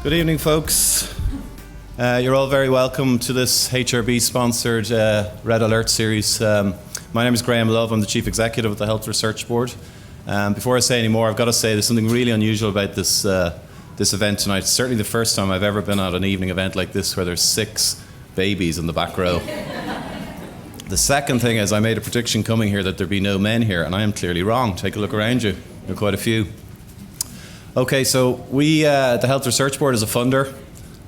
Good evening, folks. You're all very welcome to this HRB-sponsored Red Alert series. My name is Graham Love. I'm the Chief Executive of the Health Research Board. Before I say any more, I've got to say there's something really unusual about this event tonight. It's certainly the first time I've ever been at an evening event like this where there's 6 babies in the back row. The second thing is I made a prediction coming here that there'd be no men here, and I am clearly wrong. Take a look around you. There are quite a few. Okay, so we, the Health Research Board, is a funder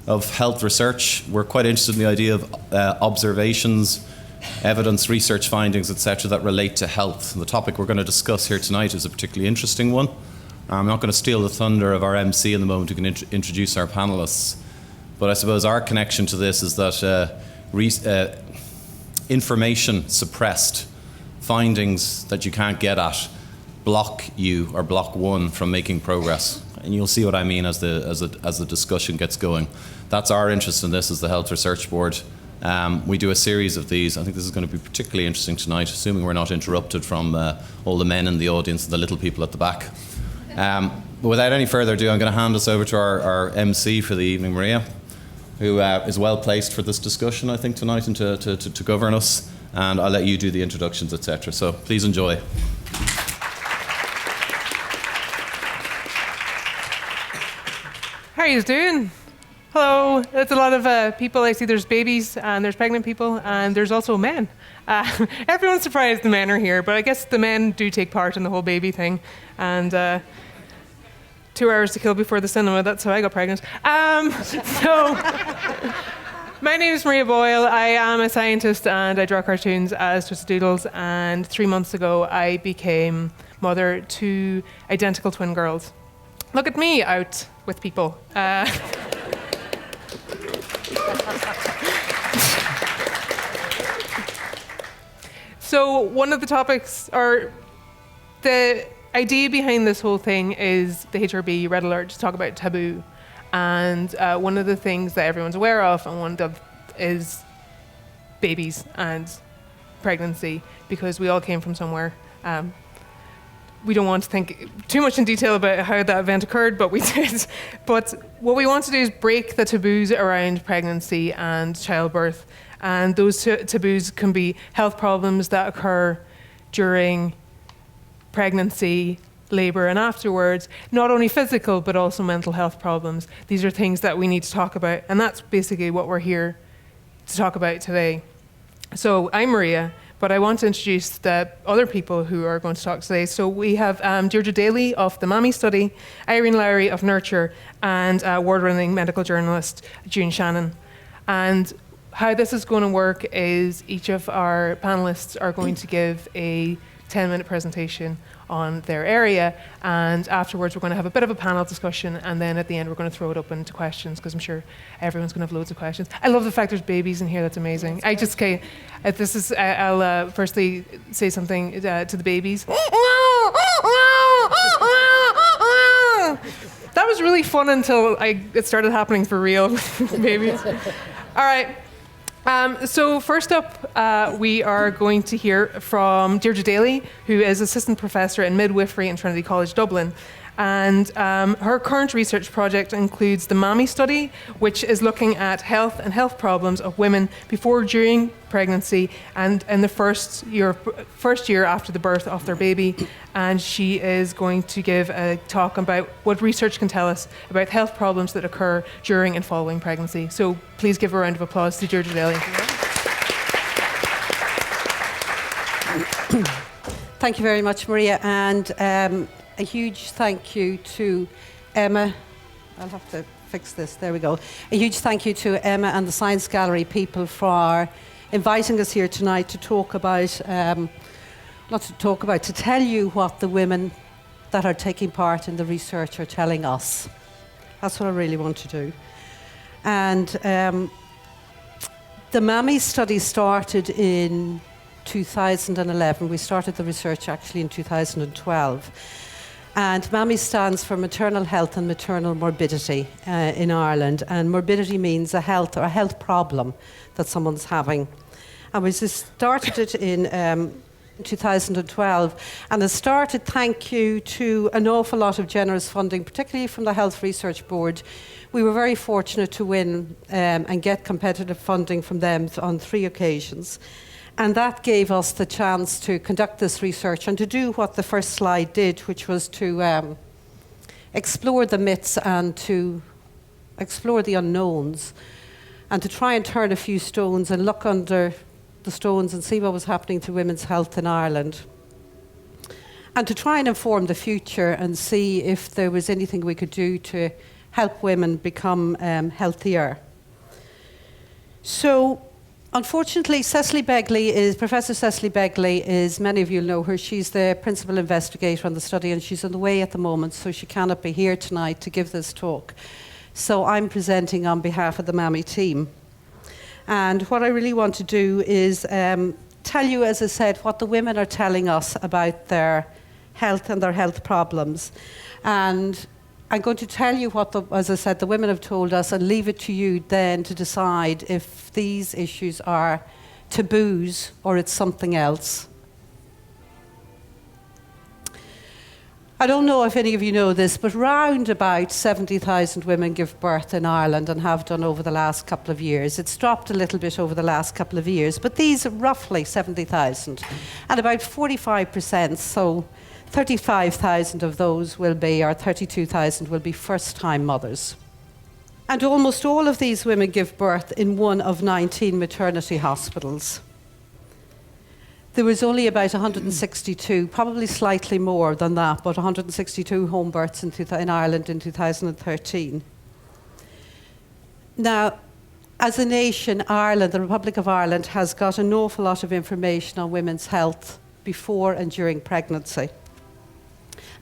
of health research. We're quite interested in the idea of observations, evidence, research findings, etc., that relate to health. And the topic we're going to discuss here tonight is a particularly interesting one. I'm not going to steal the thunder of our MC in the moment who can introduce our panellists. But I suppose our connection to this is that information suppressed, findings that you can't get at, block you or block one from making progress. And you'll see what I mean as the discussion gets going. That's our interest in this as the Health Research Board. We do a series of these. I think this is going to be particularly interesting tonight, assuming we're not interrupted from all the men in the audience and the little people at the back. But without any further ado, I'm going to hand us over to our MC for the evening, Maria, who is well placed for this discussion, I think, tonight, and to govern us. And I'll let you do the introductions, etc. So please enjoy. How are you doing? Hello. There's a lot of people. I see there's babies and there's pregnant people and there's also men. Everyone's surprised the men are here, but I guess the men do take part in the whole baby thing. And 2 hours to kill before the cinema, that's how I got pregnant. So, my name is Maria Boyle. I am a scientist and I draw cartoons as Twisted Doodles. And 3 months ago, I became mother to identical twin girls. Look at me out with people. So one of the topics, or the idea behind this whole thing, is the HRB Red Alert to talk about taboo. And one of the things that everyone's aware of, and one of is babies and pregnancy, because we all came from somewhere. We don't want to think too much in detail about how that event occurred, but we did. But what we want to do is break the taboos around pregnancy and childbirth. And those taboos can be health problems that occur during pregnancy, labour and afterwards. Not only physical, but also mental health problems. These are things that we need to talk about. And that's basically what we're here to talk about today. So I'm Maria, but I want to introduce the other people who are going to talk today. So we have Deirdre Daly of the MAMMI study, Irene Lowry of Nurture, and award-winning medical journalist Shannon. And how this is going to work is each of our panelists are going to give a 10-minute presentation on their area, and afterwards we're going to have a bit of a panel discussion, and then at the end we're going to throw it open to questions, because I'm sure everyone's going to have loads of questions. I love the fact there's babies in here. That's amazing. I'll firstly say something to the babies. That was really fun until it started happening for real. Babies. All right. So first up, we are going to hear from Deirdre Daly, who is Assistant Professor in Midwifery in Trinity College, Dublin. And her current research project includes the MAMMI study, which is looking at health and health problems of women before, during pregnancy, and in the first year after the birth of their baby. And she is going to give a talk about what research can tell us about health problems that occur during and following pregnancy. So please give a round of applause to Deirdre Daly. Thank you very much, Maria, and a huge thank you to Emma. I'll have to fix this. There we go. A huge thank you to Emma and the Science Gallery people for inviting us here tonight to talk about, to tell you what the women that are taking part in the research are telling us. That's what I really want to do. And the MAMMI study started in 2011. We started the research actually in 2012. And MAMMI stands for Maternal Health and Maternal Morbidity in Ireland. And morbidity means a health problem that someone's having. And we started it in in 2012, and it started thank you to an awful lot of generous funding, particularly from the Health Research Board. We were very fortunate to win and get competitive funding from them on 3 occasions. And that gave us the chance to conduct this research and to do what the first slide did, which was to explore the myths and to explore the unknowns and to try and turn a few stones and look under the stones and see what was happening to women's health in Ireland. And to try and inform the future and see if there was anything we could do to help women become healthier. So, unfortunately, Professor Cecily Begley is, many of you know her, she's the principal investigator on the study and she's on the way at the moment, so she cannot be here tonight to give this talk. So I'm presenting on behalf of the MAMMI team. And what I really want to do is tell you, as I said, what the women are telling us about their health and their health problems. And I'm going to tell you what, as I said, the women have told us and leave it to you then to decide if these issues are taboos or it's something else. I don't know if any of you know this, but round about 70,000 women give birth in Ireland and have done over the last couple of years. It's dropped a little bit over the last couple of years, but these are roughly 70,000. And about 45%, so 35,000 of those will be, or 32,000 will be first-time mothers. And almost all of these women give birth in one of 19 maternity hospitals. There was only about 162, probably slightly more than that, but 162 home births in Ireland in 2013. Now, as a nation, Ireland, the Republic of Ireland, has got an awful lot of information on women's health before and during pregnancy.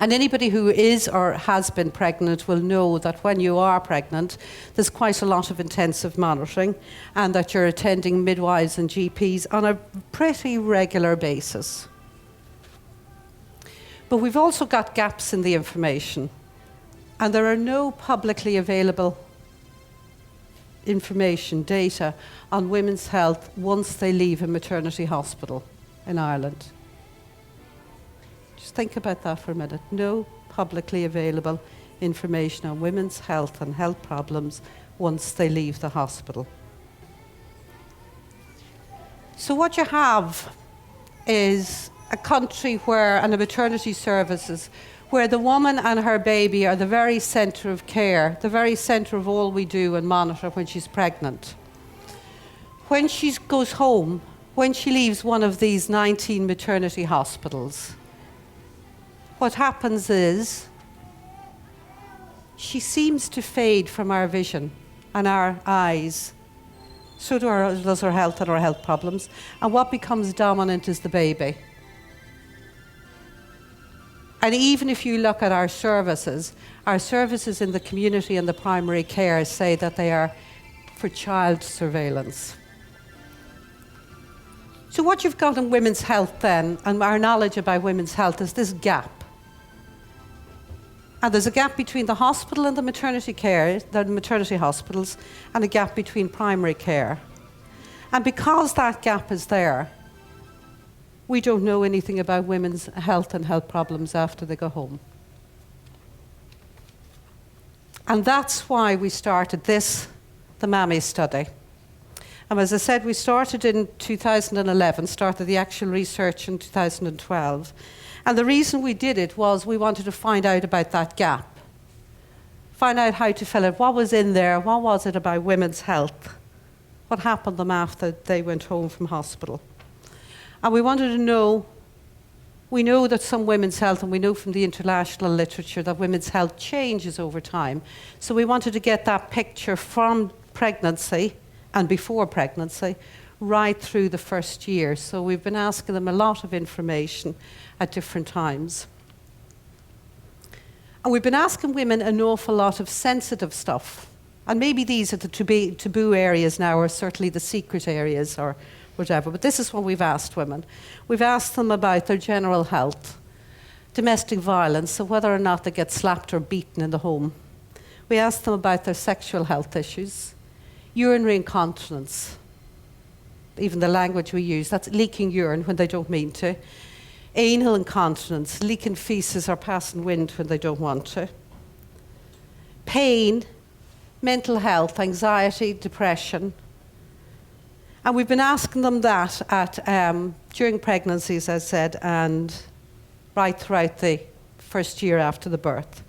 And anybody who is or has been pregnant will know that when you are pregnant, there's quite a lot of intensive monitoring and that you're attending midwives and GPs on a pretty regular basis. But we've also got gaps in the information, and there are no publicly available information, data on women's health once they leave a maternity hospital in Ireland. Just think about that for a minute. No publicly available information on women's health and health problems once they leave the hospital. So what you have is a country where, and a maternity services, where the woman and her baby are the very centre of care, the very centre of all we do and monitor when she's pregnant. When she goes home, when she leaves one of these 19 maternity hospitals, what happens is she seems to fade from our vision and our eyes. So does her health and her health problems. And what becomes dominant is the baby. And even if you look at our services in the community and the primary care say that they are for child surveillance. So what you've got in women's health then, and our knowledge about women's health, is this gap. And there's a gap between the hospital and the maternity care, the maternity hospitals, and a gap between primary care. And because that gap is there, we don't know anything about women's health and health problems after they go home. And that's why we started this, the MAMMI study. And as I said, we started in 2011, started the actual research in 2012. And the reason we did it was we wanted to find out about that gap. Find out how to fill it. What was in there? What was it about women's health? What happened to them after they went home from hospital? And we wanted to know, we know that some women's health, and we know from the international literature that women's health changes over time. So we wanted to get that picture from pregnancy and before pregnancy right through the first year. So we've been asking them a lot of information at different times. And we've been asking women an awful lot of sensitive stuff. And maybe these are the taboo areas now, or certainly the secret areas or whatever. But this is what we've asked women. We've asked them about their general health, domestic violence, so whether or not they get slapped or beaten in the home. We asked them about their sexual health issues, urinary incontinence, even the language we use. That's leaking urine when they don't mean to. Anal incontinence, leaking feces or passing wind when they don't want to. Pain, mental health, anxiety, depression. And we've been asking them that during pregnancy, as I said, and right throughout the first year after the birth.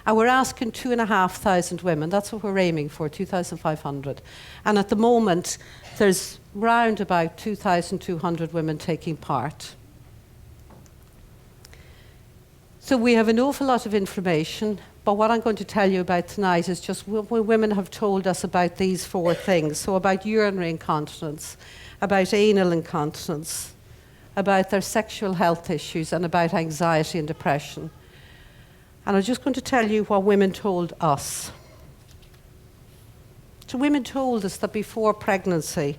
And we're asking 2,500 women. That's what we're aiming for, 2,500. And at the moment, there's round about 2,200 women taking part. So we have an awful lot of information, but what I'm going to tell you about tonight is just what women have told us about these 4 things. So about urinary incontinence, about anal incontinence, about their sexual health issues, and about anxiety and depression. And I'm just going to tell you what women told us. So women told us that before pregnancy,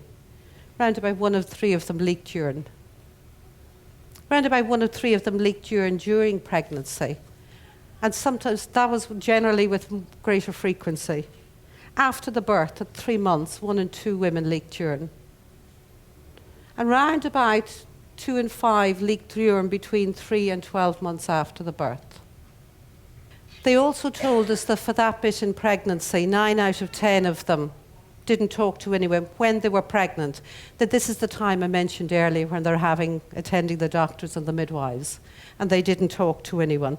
round about 1 of 3 of them leaked urine. Round about 1 of 3 of them leaked urine during pregnancy. And sometimes that was generally with greater frequency. After the birth, at 3 months, 1 in 2 women leaked urine. And round about 2 in 5 leaked urine between 3 and 12 months after the birth. They also told us that for that bit in pregnancy, 9 out of 10 of them didn't talk to anyone when they were pregnant, that this is the time I mentioned earlier when they're attending the doctors and the midwives, and they didn't talk to anyone.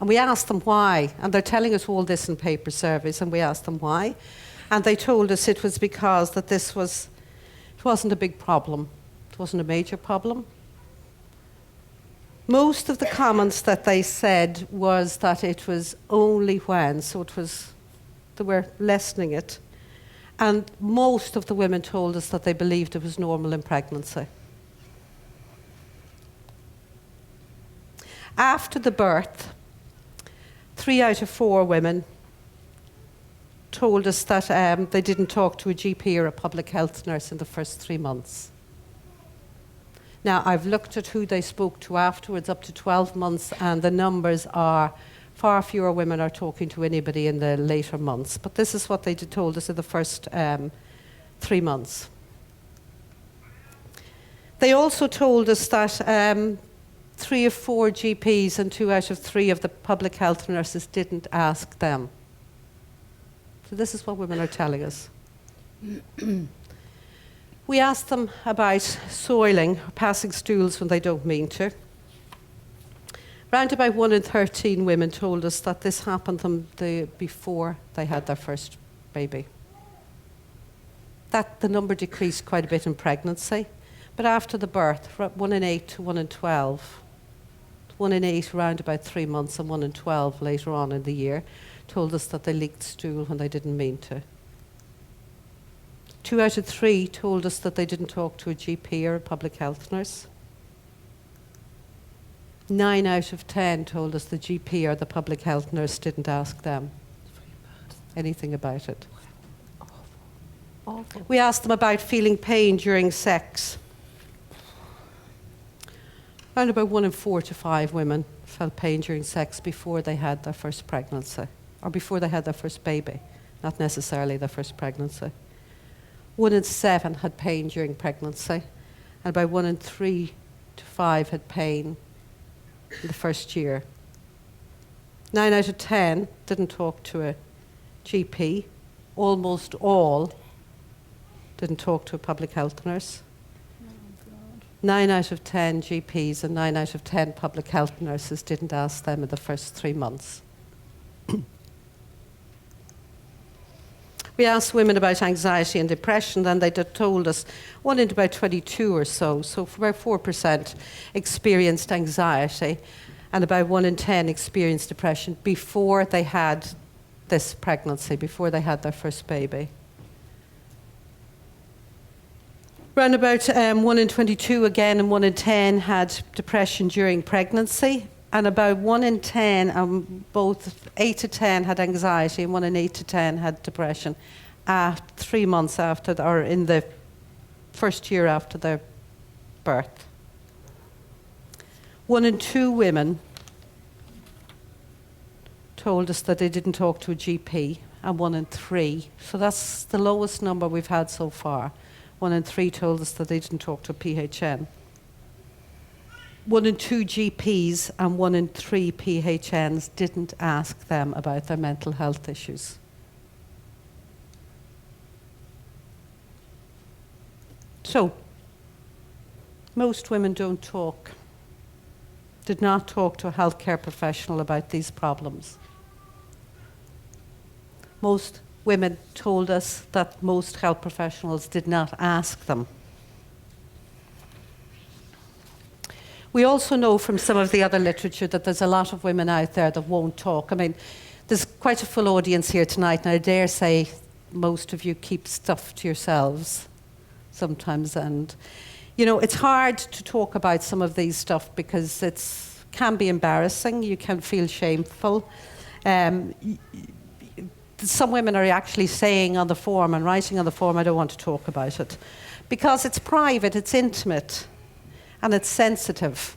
And we asked them why, and they're telling us all this in paper surveys, and we asked them why, and they told us it was because that it wasn't a big problem. It wasn't a major problem. Most of the comments that they said was that it was only when, so they were lessening it. And most of the women told us that they believed it was normal in pregnancy. After the birth, 3 out of 4 women told us that they didn't talk to a GP or a public health nurse in the first 3 months. Now, I've looked at who they spoke to afterwards, up to 12 months, and the numbers are far fewer women are talking to anybody in the later months. But this is what they told us in the first 3 months. They also told us that 3 of 4 GPs and 2 out of 3 of the public health nurses didn't ask them. So this is what women are telling us. We asked them about soiling, or passing stools when they don't mean to. Round about 1 in 13 women told us that this happened to them before they had their first baby. The number decreased quite a bit in pregnancy, but after the birth, 1 in 8 to 1 in 12. 1 in 8 around about 3 months and 1 in 12 later on in the year told us that they leaked stool when they didn't mean to. 2 out of 3 told us that they didn't talk to a GP or a public health nurse. 9 out of 10 told us the GP or the public health nurse didn't ask them anything about it. Awful. We asked them about feeling pain during sex. Around about 1 in 4 to 5 women felt pain during sex before they had their first pregnancy, or before they had their first baby, not necessarily their first pregnancy. 1 in 7 had pain during pregnancy, and about 1 in 3 to 5 had pain in the first year. 9 out of 10 didn't talk to a GP. Almost all didn't talk to a public health nurse. 9 out of 10 GPs and 9 out of 10 public health nurses didn't ask them in the first 3 months. We asked women about anxiety and depression, and they told us 1 in about 22 or so about 4% experienced anxiety, and about 1 in 10 experienced depression before they had this pregnancy, before they had their first baby. Around about 1 in 22 again and 1 in 10 had depression during pregnancy, and about 1 in 10, both 8 to 10 had anxiety and 1 in 8 to 10 had depression at 3 months after, or in the first year after their birth. 1 in 2 women told us that they didn't talk to a GP, and 1 in 3. So that's the lowest number we've had so far. 1 in 3 told us that they didn't talk to a PHN. 1 in 2 GPs and 1 in 3 PHNs didn't ask them about their mental health issues. So, most women don't talk, did not talk to a healthcare professional about these problems. Most women told us that most health professionals did not ask them. We also know from some of the other literature that there's a lot of women out there that won't talk. I mean, there's quite a full audience here tonight, and I dare say most of you keep stuff to yourselves sometimes. And, you know, it's hard to talk about some of these stuff because it can be embarrassing. You can feel shameful. Some women are actually saying on the form and writing on the form, I don't want to talk about it. Because it's private, it's intimate, and it's sensitive.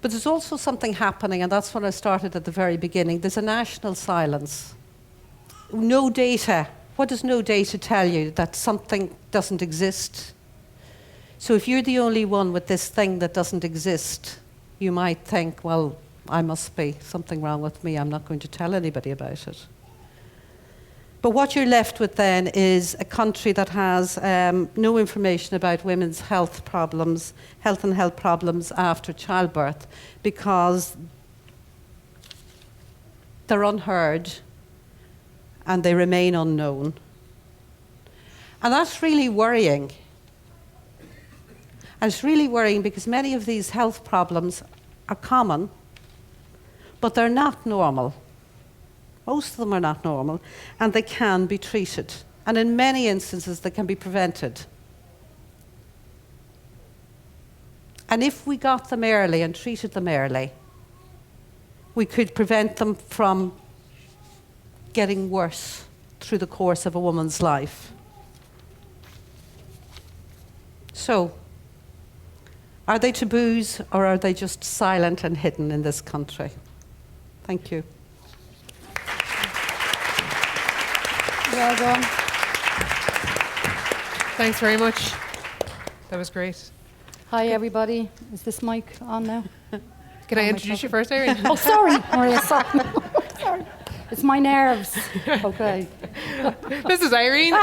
But there's also something happening, and that's when I started at the very beginning. There's a national silence. No data. What does no data tell you? That something doesn't exist. So if you're the only one with this thing that doesn't exist, you might think, well, I must be something wrong with me. I'm not going to tell anybody about it. But what you're left with then is a country that has no information about women's health problems, health and health problems after childbirth, because they're unheard and they remain unknown. And that's really worrying. And it's really worrying because many of these health problems are common, but they're not normal. Most of them are not normal, and they can be treated. And in many instances, they can be prevented. And if we got them early and treated them early, we could prevent them from getting worse through the course of a woman's life. So, are they taboos, or are they just silent and hidden in this country? Thank you. Well done. Thanks very much. That was great. Hi, everybody. Is this mic on now? Can I introduce you first, Irene? Oh, sorry, Maria. Sorry. Sorry. It's my nerves. Okay. This is Irene.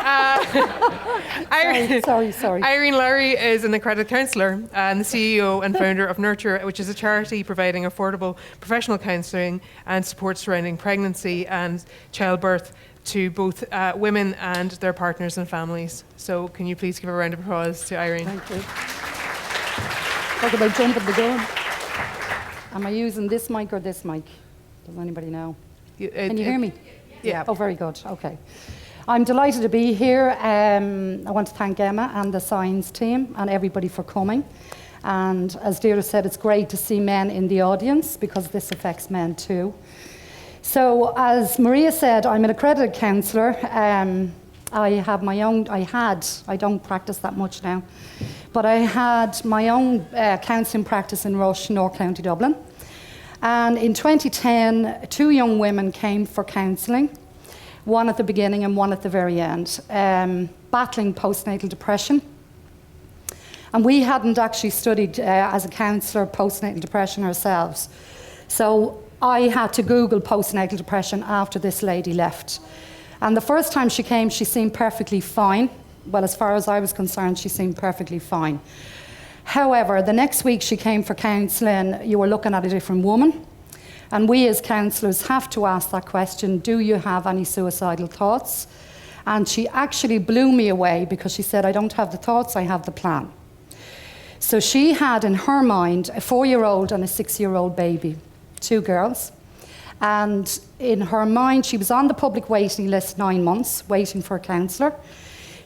Sorry. Irene Lowry is an accredited counsellor and the CEO and founder of Nurture, which is a charity providing affordable professional counselling and support surrounding pregnancy and childbirth to both women and their partners and families. So can you please give a round of applause to Irene? Thank you. Talk about jumping the gun. Am I using this mic or this mic? Does anybody know? Can you hear me? Yeah. Oh, very good. Okay. I'm delighted to be here. I want to thank Emma and the science team and everybody for coming. And as Deirdre said, it's great to see men in the audience because this affects men too. So as Maria said, I'm an accredited counsellor. I have my own, I don't practice that much now, but I had my own counselling practice in Rush, North County, Dublin. And in 2010, 2 young women came for counselling, one at the beginning and one at the very end, battling postnatal depression. And we hadn't actually studied as a counsellor postnatal depression ourselves. So I had to Google postnatal depression after this lady left. And the first time she came, she seemed perfectly fine. Well, as far as I was concerned, she seemed perfectly fine. However, the next week she came for counselling, you were looking at a different woman. And we as counsellors have to ask that question, do you have any suicidal thoughts? And she actually blew me away because she said, I don't have the thoughts, I have the plan. So she had in her mind a 4-year-old and a 6-year-old baby, 2 girls. And in her mind, she was on the public waiting list 9 months, waiting for a counsellor.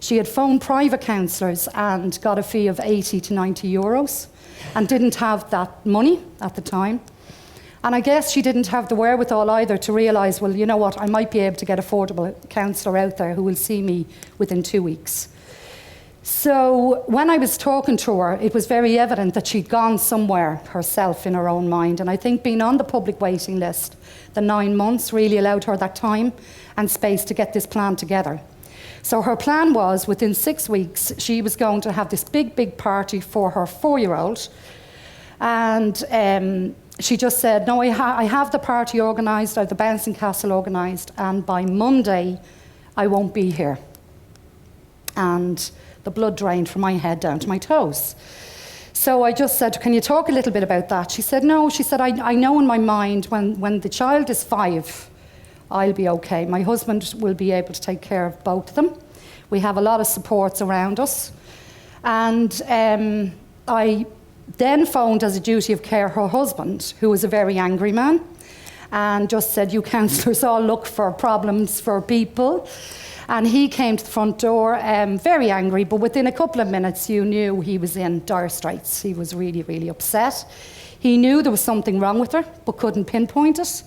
She had phoned private counsellors and got a fee of 80 to 90 euros and didn't have that money at the time. And I guess she didn't have the wherewithal either to realise, well, you know what, I might be able to get affordable counsellor out there who will see me within 2 weeks. So when I was talking to her, it was very evident that she'd gone somewhere herself in her own mind. And I think being on the public waiting list, the 9 months really allowed her that time and space to get this plan together. So her plan was, within 6 weeks, she was going to have this big, big party for her 4-year-old. And she just said, no, I have the party organised, I have the bouncing castle organised, and by Monday, I won't be here. And the blood drained from my head down to my toes. So I just said, can you talk a little bit about that? She said, no. She said, I know in my mind when the child is 5, I'll be okay. My husband will be able to take care of both of them. We have a lot of supports around us. And I then phoned as a duty of care her husband, who was a very angry man, and just said, you counsellors all look for problems for people. And he came to the front door, very angry, but within a couple of minutes you knew he was in dire straits. He was really, really upset. He knew there was something wrong with her, but couldn't pinpoint it.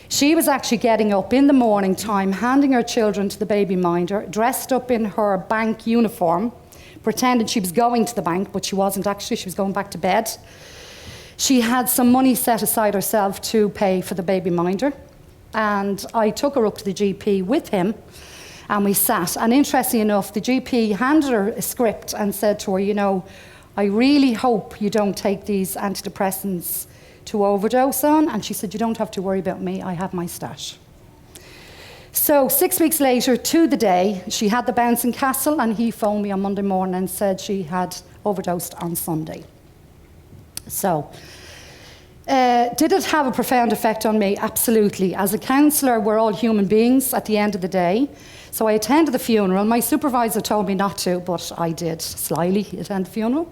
She was actually getting up in the morning time, handing her children to the baby minder, dressed up in her bank uniform, pretending she was going to the bank, but she wasn't actually, she was going back to bed. She had some money set aside herself to pay for the baby minder. And I took her up to the GP with him, and we sat. And interestingly enough, the GP handed her a script and said to her, you know, I really hope you don't take these antidepressants to overdose on. And she said, you don't have to worry about me, I have my stash. So 6 weeks later, to the day, she had the bouncing castle, and he phoned me on Monday morning and said she had overdosed on Sunday. So, did it have a profound effect on me? Absolutely. As a counsellor, we're all human beings at the end of the day. So I attended the funeral. My supervisor told me not to, but I did slyly attend the funeral.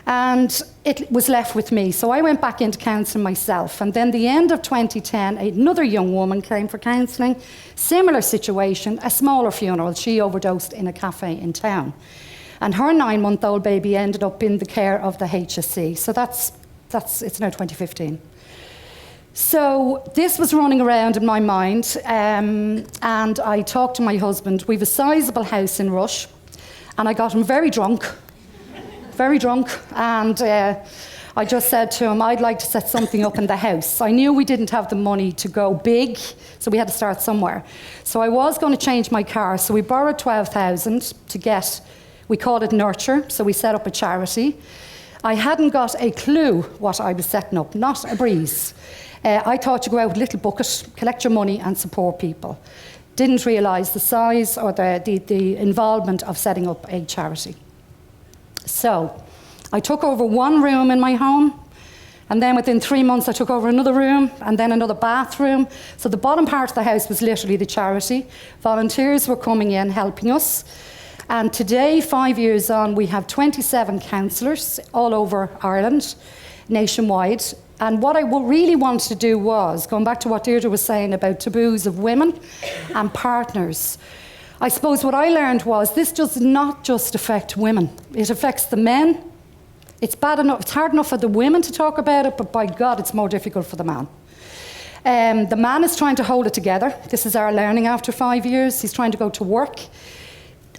And it was left with me. So I went back into counselling myself. And then the end of 2010, another young woman came for counselling. Similar situation, a smaller funeral. She overdosed in a cafe in town. And her 9-month-old baby ended up in the care of the HSC. So it's now 2015. So this was running around in my mind, and I talked to my husband. We have a sizable house in Rush, and I got him very drunk, and I just said to him, I'd like to set something up in the house. I knew we didn't have the money to go big, so we had to start somewhere. So I was going to change my car, so we borrowed 12,000 to get, we called it Nurture, so we set up a charity. I hadn't got a clue what I was setting up, not a breeze. I thought you go out with a little bucket, collect your money and support people. Didn't realise the size or the involvement of setting up a charity. So I took over one room in my home, and then within 3 months I took over another room and then another bathroom. So the bottom part of the house was literally the charity. Volunteers were coming in, helping us. And today, 5 years on, we have 27 counsellors all over Ireland, nationwide. And what I really wanted to do was, going back to what Deirdre was saying about taboos of women and partners, I suppose what I learned was this does not just affect women. It affects the men. It's bad enough, it's hard enough for the women to talk about it, but by God, it's more difficult for the man. The man is trying to hold it together. This is our learning after 5 years. He's trying to go to work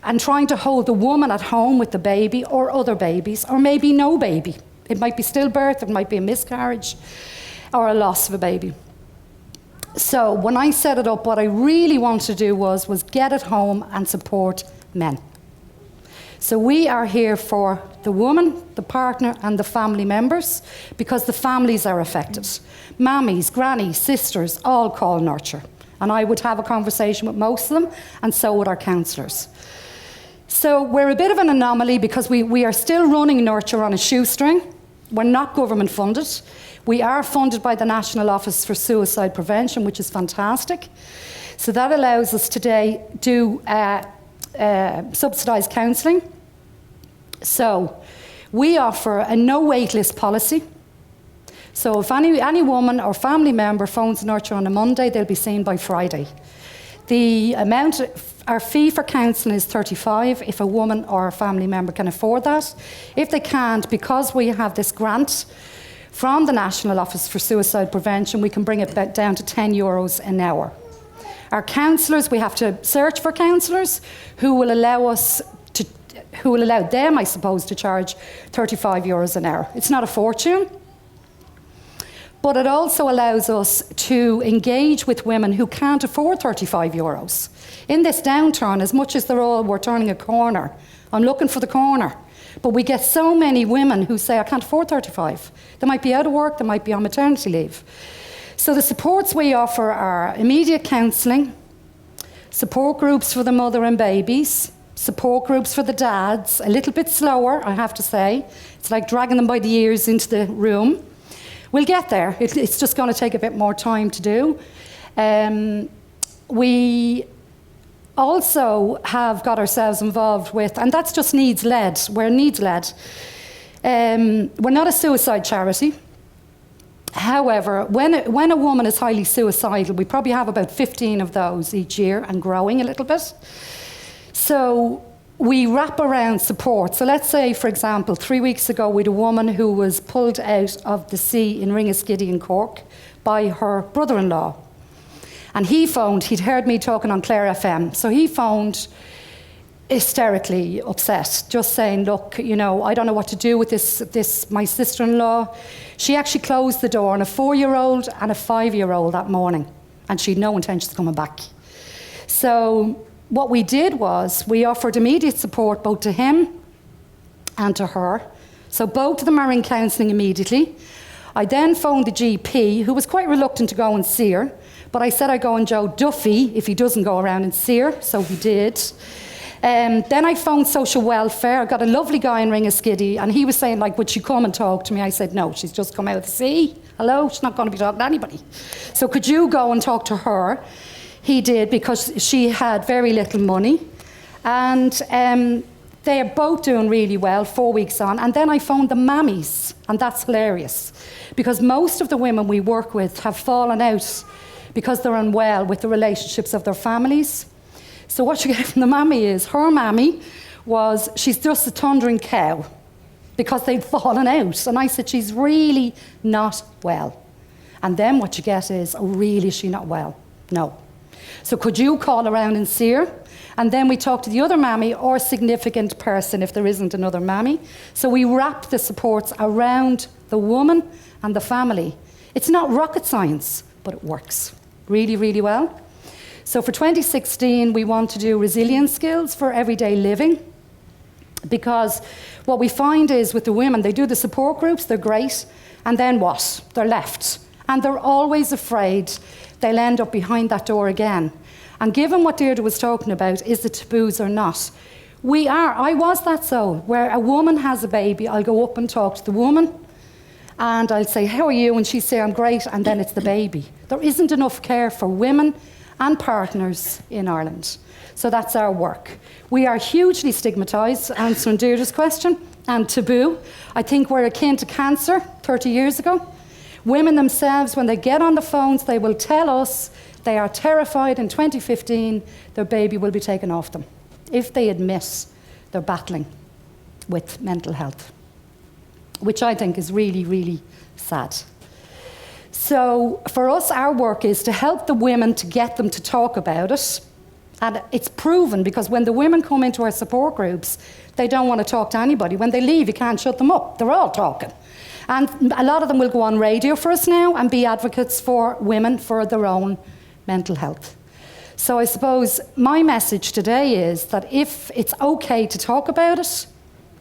and trying to hold the woman at home with the baby or other babies, or maybe no baby. It might be stillbirth, it might be a miscarriage, or a loss of a baby. So when I set it up, what I really wanted to do was get it home and support men. So we are here for the woman, the partner, and the family members, because the families are affected. Mammies, grannies, sisters, all call Nurture. And I would have a conversation with most of them, and so would our counsellors. So we're a bit of an anomaly because we are still running Nurture on a shoestring. We're not government funded. We are funded by the National Office for Suicide Prevention, which is fantastic. So that allows us today to subsidised counselling. So we offer a no wait list policy. So if any woman or family member phones Nurture on a Monday, they'll be seen by Friday. The amount, our fee for counselling is $35 if a woman or a family member can afford that. If they can't, because we have this grant from the National Office for Suicide Prevention, we can bring it back down to €10 an hour. Our counsellors, we have to search for counsellors who will allow us who will allow them, I suppose, to charge €35 an hour. It's not a fortune, but it also allows us to engage with women who can't afford €35. In this downturn, as much as we're turning a corner, I'm looking for the corner. But we get so many women who say, I can't afford 35. They might be out of work, they might be on maternity leave. So the supports we offer are immediate counselling, support groups for the mother and babies, support groups for the dads, a little bit slower, I have to say. It's like dragging them by the ears into the room. We'll get there. It's just going to take a bit more time to do. We also have got ourselves involved with, and that's just needs-led. We're needs-led. We're not a suicide charity. However, when a woman is highly suicidal, we probably have about 15 of those each year and growing a little bit. So we wrap around support. So let's say, for example, 3 weeks ago we had a woman who was pulled out of the sea in Ringaskiddy in Cork by her brother-in-law. And he phoned, he'd heard me talking on Clare FM, so he phoned hysterically upset, just saying, look, you know, I don't know what to do with this my sister-in-law. She actually closed the door on a 4-year-old and a 5-year-old that morning, and she'd no intention of coming back. So what we did was we offered immediate support both to him and to her. So both of them are in counselling immediately. I then phoned the GP, who was quite reluctant to go and see her, but I said I'd go and Joe Duffy if he doesn't go around and see her, so he did. Then I phoned social welfare. I got a lovely guy in Ringaskiddy, and he was saying, like, would she come and talk to me? I said, no, she's just come out of the sea. Hello, she's not going to be talking to anybody. So could you go and talk to her? He did, because she had very little money. And they are both doing really well, 4 weeks on. And then I phoned the MAMMIs, and that's hilarious, because most of the women we work with have fallen out because they're unwell with the relationships of their families. So what you get from the MAMMI is, her MAMMI she's just a thundering cow because they've fallen out. And I said, she's really not well. And then what you get is, oh, really, is she not well? No. So could you call around and see her? And then we talk to the other MAMMI or significant person if there isn't another MAMMI. So we wrap the supports around the woman and the family. It's not rocket science, but it works really, really well. So for 2016, we want to do resilience skills for everyday living, because what we find is with the women, they do the support groups, they're great, and then what? They're left. And they're always afraid they'll end up behind that door again. And given what Deirdre was talking about, is the taboos or not? I was that so, where a woman has a baby, I'll go up and talk to the woman, and I'll say, how are you? And she'll say, I'm great, and then it's the baby. There isn't enough care for women and partners in Ireland. So that's our work. We are hugely stigmatised, answering Deirdre's question, and taboo. I think we're akin to cancer 30 years ago. Women themselves, when they get on the phones, they will tell us they are terrified in 2015 their baby will be taken off them if they admit they're battling with mental health, which I think is really, really sad. So for us, our work is to help the women to get them to talk about it. And it's proven, because when the women come into our support groups, they don't want to talk to anybody. When they leave, you can't shut them up. They're all talking. And a lot of them will go on radio for us now and be advocates for women for their own mental health. So I suppose my message today is that if it's okay to talk about it,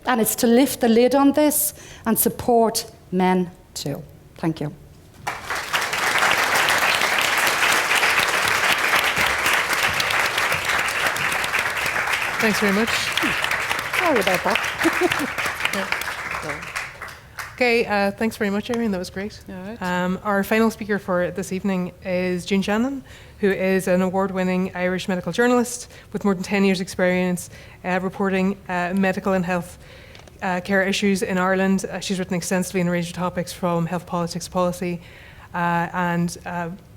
and it's to lift the lid on this and support men too. Thank you. Thanks very much. Sorry about that. Okay, thanks very much, Irene. That was great. All right. Our final speaker for this evening is June Shannon, who is an award-winning Irish medical journalist with more than 10 years' experience reporting medical and health care issues in Ireland. She's written extensively on a range of topics, from health politics policy and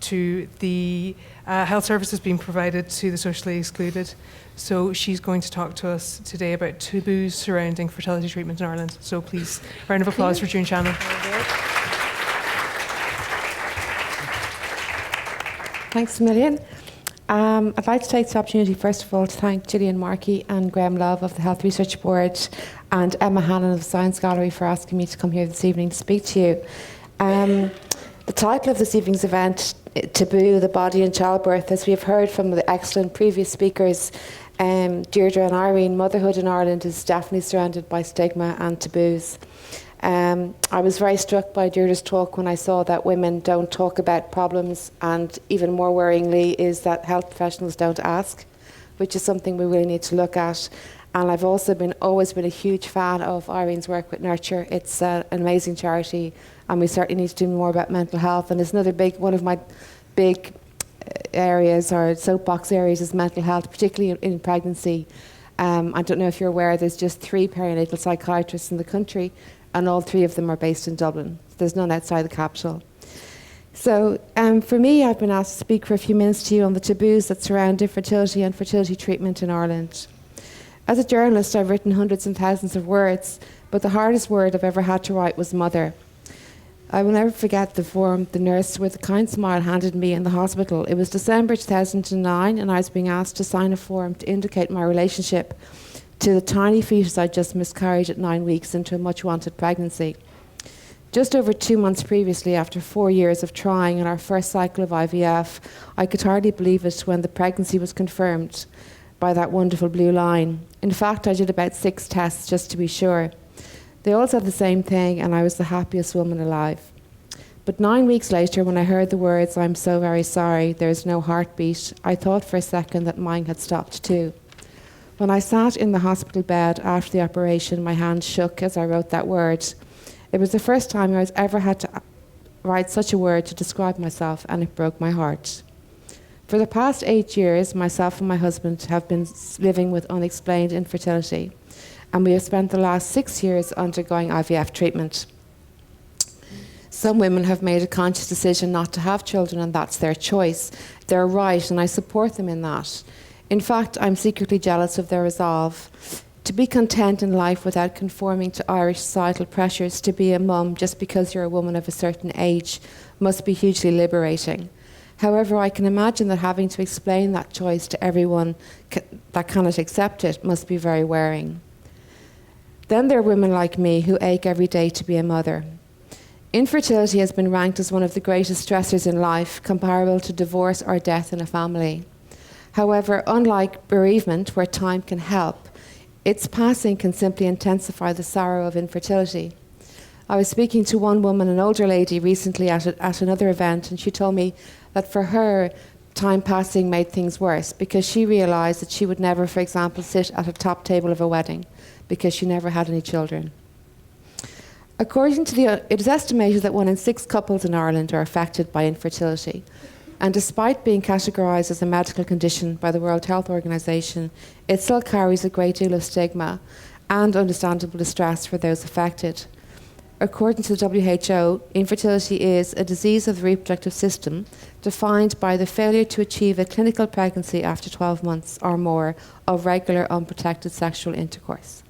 to the health services being provided to the socially excluded. So she's going to talk to us today about taboos surrounding fertility treatment in Ireland. So please, a round of applause for June Shannon. Thanks a million. I'd like to take the opportunity, first of all, to thank Gillian Markey and Graham Love of the Health Research Board and Emma Hannon of the Science Gallery for asking me to come here this evening to speak to you. The title of this evening's event, Taboo, the Body and Childbirth, as we've heard from the excellent previous speakers, Deirdre and Irene, motherhood in Ireland is definitely surrounded by stigma and taboos. I was very struck by Deirdre's talk when I saw that women don't talk about problems, and even more worryingly is that health professionals don't ask, which is something we really need to look at. And I've also always been a huge fan of Irene's work with Nurture. It's an amazing charity, and we certainly need to do more about mental health. And it's another one of my big areas or soapbox areas is mental health, particularly in pregnancy. I don't know if you're aware, there's just 3 perinatal psychiatrists in the country, and all 3 of them are based in Dublin. There's none outside the capital. So for me, I've been asked to speak for a few minutes to you on the taboos that surround infertility and fertility treatment in Ireland. As a journalist, I've written hundreds and thousands of words, but the hardest word I've ever had to write was mother. I will never forget the form the nurse with a kind smile handed me in the hospital. It was December 2009, and I was being asked to sign a form to indicate my relationship to the tiny fetus I'd just miscarried at 9 weeks into a much-wanted pregnancy. Just over 2 months previously, after 4 years of trying in our first cycle of IVF, I could hardly believe it when the pregnancy was confirmed by that wonderful blue line. In fact, I did about 6 tests just to be sure. They all said the same thing, and I was the happiest woman alive. But 9 weeks later, when I heard the words, "I'm so very sorry, there's no heartbeat," I thought for a second that mine had stopped too. When I sat in the hospital bed after the operation, my hands shook as I wrote that word. It was the first time I was ever had to write such a word to describe myself, and it broke my heart. For the past 8 years, myself and my husband have been living with unexplained infertility, and we have spent the last 6 years undergoing IVF treatment. Some women have made a conscious decision not to have children, and that's their choice. They're right, and I support them in that. In fact, I'm secretly jealous of their resolve. To be content in life without conforming to Irish societal pressures to be a mum just because you're a woman of a certain age must be hugely liberating. However, I can imagine that having to explain that choice to everyone that cannot accept it must be very wearing. Then there are women like me who ache every day to be a mother. Infertility has been ranked as one of the greatest stressors in life, comparable to divorce or death in a family. However, unlike bereavement, where time can help, its passing can simply intensify the sorrow of infertility. I was speaking to one woman, an older lady, recently at another event, and she told me that for her, time passing made things worse because she realised that she would never, for example, sit at a top table of a wedding because she never had any children. It is estimated that 1 in 6 couples in Ireland are affected by infertility. And despite being categorised as a medical condition by the World Health Organization, it still carries a great deal of stigma and understandable distress for those affected. According to the WHO, infertility is a disease of the reproductive system defined by the failure to achieve a clinical pregnancy after 12 months or more of regular unprotected sexual intercourse.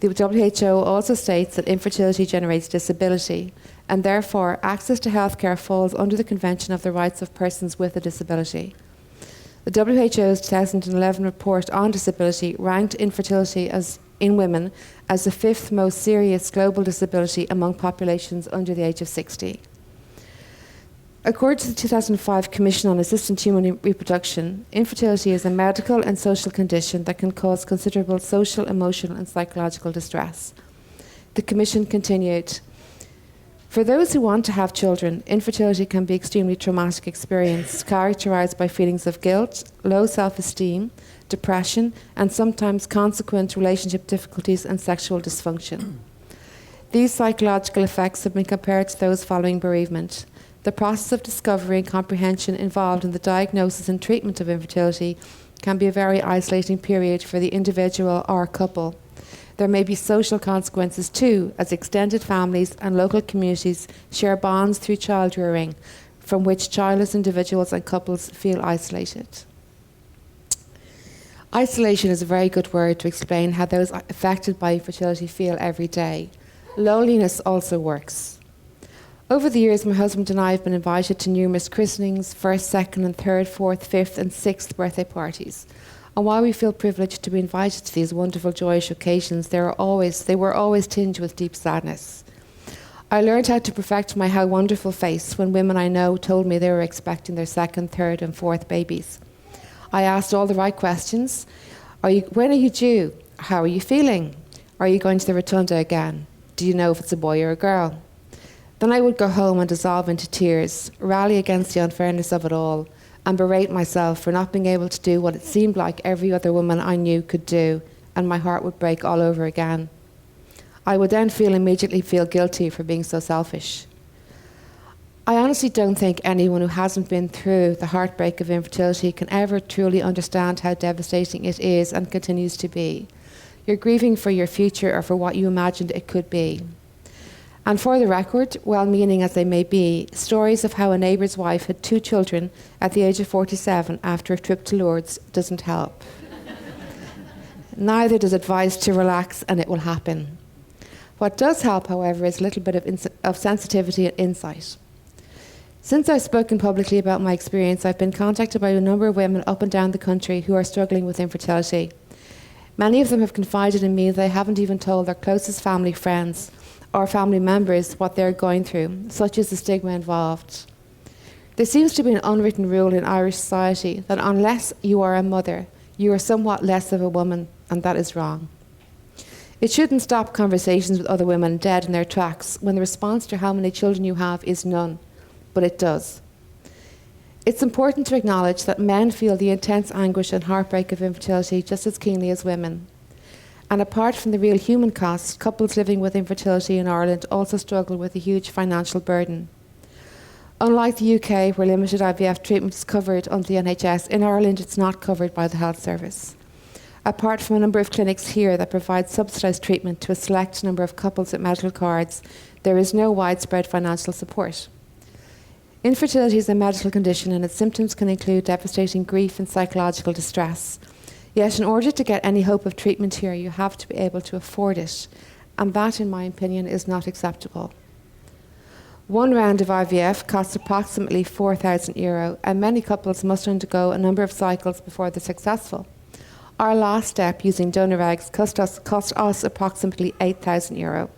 The WHO also states that infertility generates disability, and therefore access to healthcare falls under the Convention of the Rights of Persons with a Disability. The WHO's 2011 report on disability ranked infertility in women as the 5th most serious global disability among populations under the age of 60. According to the 2005 Commission on Assisted Human Reproduction, infertility is a medical and social condition that can cause considerable social, emotional, and psychological distress. The Commission continued, "For those who want to have children, infertility can be an extremely traumatic experience, characterized by feelings of guilt, low self-esteem, depression, and sometimes consequent relationship difficulties and sexual dysfunction. These psychological effects have been compared to those following bereavement. The process of discovery and comprehension involved in the diagnosis and treatment of infertility can be a very isolating period for the individual or couple. There may be social consequences too, as extended families and local communities share bonds through child rearing, from which childless individuals and couples feel isolated." Isolation is a very good word to explain how those affected by infertility feel every day. Loneliness also works. Over the years, my husband and I have been invited to numerous christenings, first, second and third, fourth, fifth and sixth birthday parties. And while we feel privileged to be invited to these wonderful, joyous occasions, they were always tinged with deep sadness. I learned how to perfect my how wonderful face when women I know told me they were expecting their second, third and fourth babies. I asked all the right questions. When are you due? How are you feeling? Are you going to the rotunda again? Do you know if it's a boy or a girl? Then I would go home and dissolve into tears, rally against the unfairness of it all, and berate myself for not being able to do what it seemed like every other woman I knew could do, and my heart would break all over again. I would then immediately feel guilty for being so selfish. I honestly don't think anyone who hasn't been through the heartbreak of infertility can ever truly understand how devastating it is and continues to be. You're grieving for your future or for what you imagined it could be. And for the record, well-meaning as they may be, stories of how a neighbour's wife had 2 children at the age of 47 after a trip to Lourdes doesn't help. Neither does advice to relax and it will happen. What does help, however, is a little bit of sensitivity and insight. Since I've spoken publicly about my experience, I've been contacted by a number of women up and down the country who are struggling with infertility. Many of them have confided in me they haven't even told their closest family friends or family members what they're going through, such as the stigma involved. There seems to be an unwritten rule in Irish society that unless you are a mother, you are somewhat less of a woman, and that is wrong. It shouldn't stop conversations with other women dead in their tracks when the response to how many children you have is none, but it does. It's important to acknowledge that men feel the intense anguish and heartbreak of infertility just as keenly as women. And apart from the real human costs, couples living with infertility in Ireland also struggle with a huge financial burden. Unlike the UK, where limited IVF treatment is covered under the NHS, in Ireland it's not covered by the health service. Apart from a number of clinics here that provide subsidised treatment to a select number of couples with medical cards, there is no widespread financial support. Infertility is a medical condition and its symptoms can include devastating grief and psychological distress. Yet in order to get any hope of treatment here, you have to be able to afford it, and that, in my opinion, is not acceptable. One round of IVF costs approximately €4,000, and many couples must undergo a number of cycles before they're successful. Our last step, using donor eggs, cost us approximately €8,000.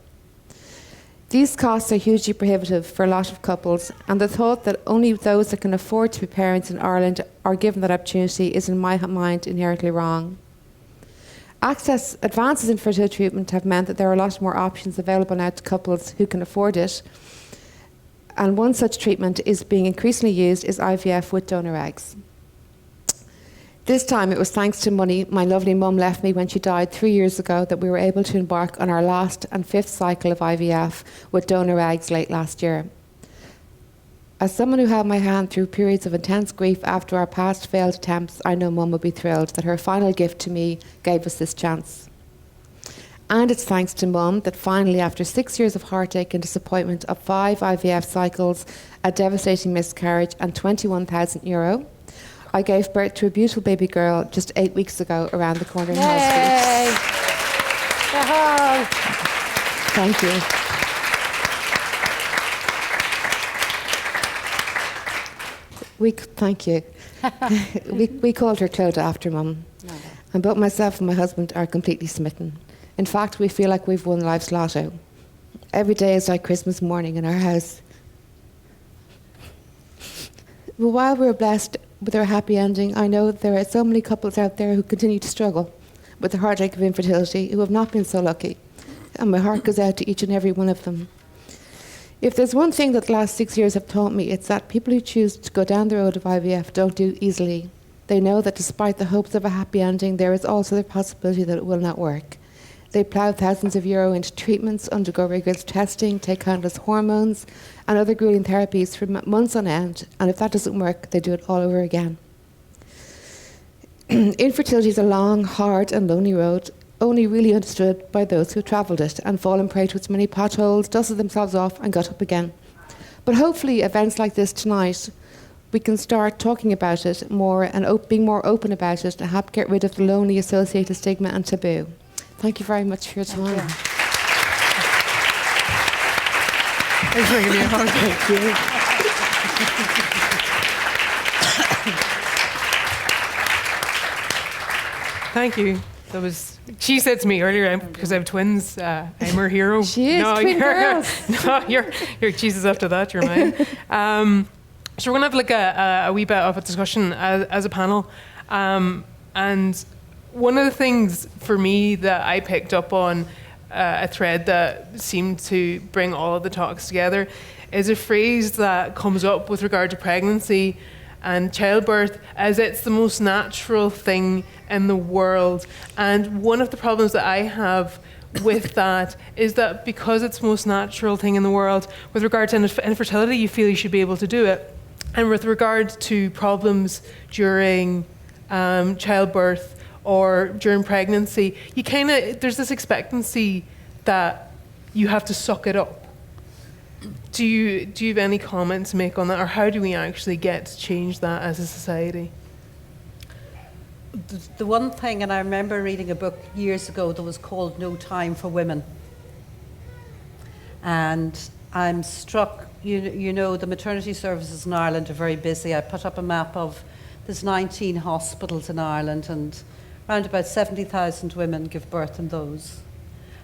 These costs are hugely prohibitive for a lot of couples, and the thought that only those that can afford to be parents in Ireland are given that opportunity is, in my mind, inherently wrong. Advances in fertility treatment have meant that there are a lot more options available now to couples who can afford it, and one such treatment is being increasingly used is IVF with donor eggs. This time it was thanks to money my lovely mum left me when she died 3 years ago that we were able to embark on our last and 5th cycle of IVF with donor eggs late last year. As someone who held my hand through periods of intense grief after our past failed attempts, I know Mum would be thrilled that her final gift to me gave us this chance. And it's thanks to Mum that finally, after 6 years of heartache and disappointment of 5 IVF cycles, a devastating miscarriage and €21,000, I gave birth to a beautiful baby girl just 8 weeks ago around the corner in High Street. Thank you. Thank you. we called her Clodagh after Mum. No. And both myself and my husband are completely smitten. In fact, we feel like we've won life's lotto. Every day is like Christmas morning in our house. But while we're blessed with our happy ending, I know there are so many couples out there who continue to struggle with the heartache of infertility who have not been so lucky. And my heart goes out to each and every one of them. If there's one thing that the last 6 years have taught me, it's that people who choose to go down the road of IVF don't do easily. They know that despite the hopes of a happy ending, there is also the possibility that it will not work. They plough thousands of euro into treatments, undergo rigorous testing, take countless hormones and other grueling therapies for months on end, and if that doesn't work, they do it all over again. Infertility is a long, hard and lonely road, only really understood by those who have travelled it and fallen prey to its many potholes, dusted themselves off and got up again. But hopefully events like this tonight, we can start talking about it more and being more open about it and help get rid of the lonely associated stigma and taboo. Thank you very much for your time. Thanks for giving me a hug. Thank you. That was. She said to me earlier, because I have twins, I'm her hero. She is twin girls. No, you're Jesus after that. You're mine. So we're gonna have like a wee bit of a discussion as a panel, and one of the things for me that I picked up on a thread that seemed to bring all of the talks together is a phrase that comes up with regard to pregnancy and childbirth as it's the most natural thing in the world. And one of the problems that I have with that is that because it's the most natural thing in the world, with regard to infertility, you feel you should be able to do it. And with regard to problems during childbirth or during pregnancy, you there's this expectancy that you have to suck it up. Do you have any comments to make on that, or how do we actually get to change that as a society? The one thing, and I remember reading a book years ago that was called No Time for Women. And I'm struck, you know, the maternity services in Ireland are very busy. I put up a map of, there's 19 hospitals in Ireland, and around about 70,000 women give birth in those.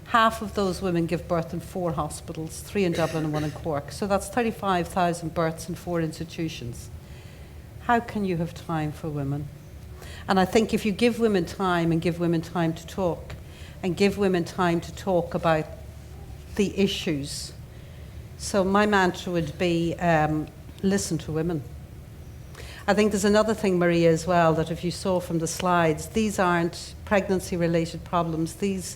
Half of those women give birth in 4 hospitals, 3 in Dublin and 1 in Cork. So that's 35,000 births in 4 institutions. How can you have time for women? And I think if you give women time and give women time to talk, and give women time to talk about the issues. So my mantra would be, listen to women. I think there's another thing, Maria, as well, that if you saw from the slides, these aren't pregnancy-related problems. These,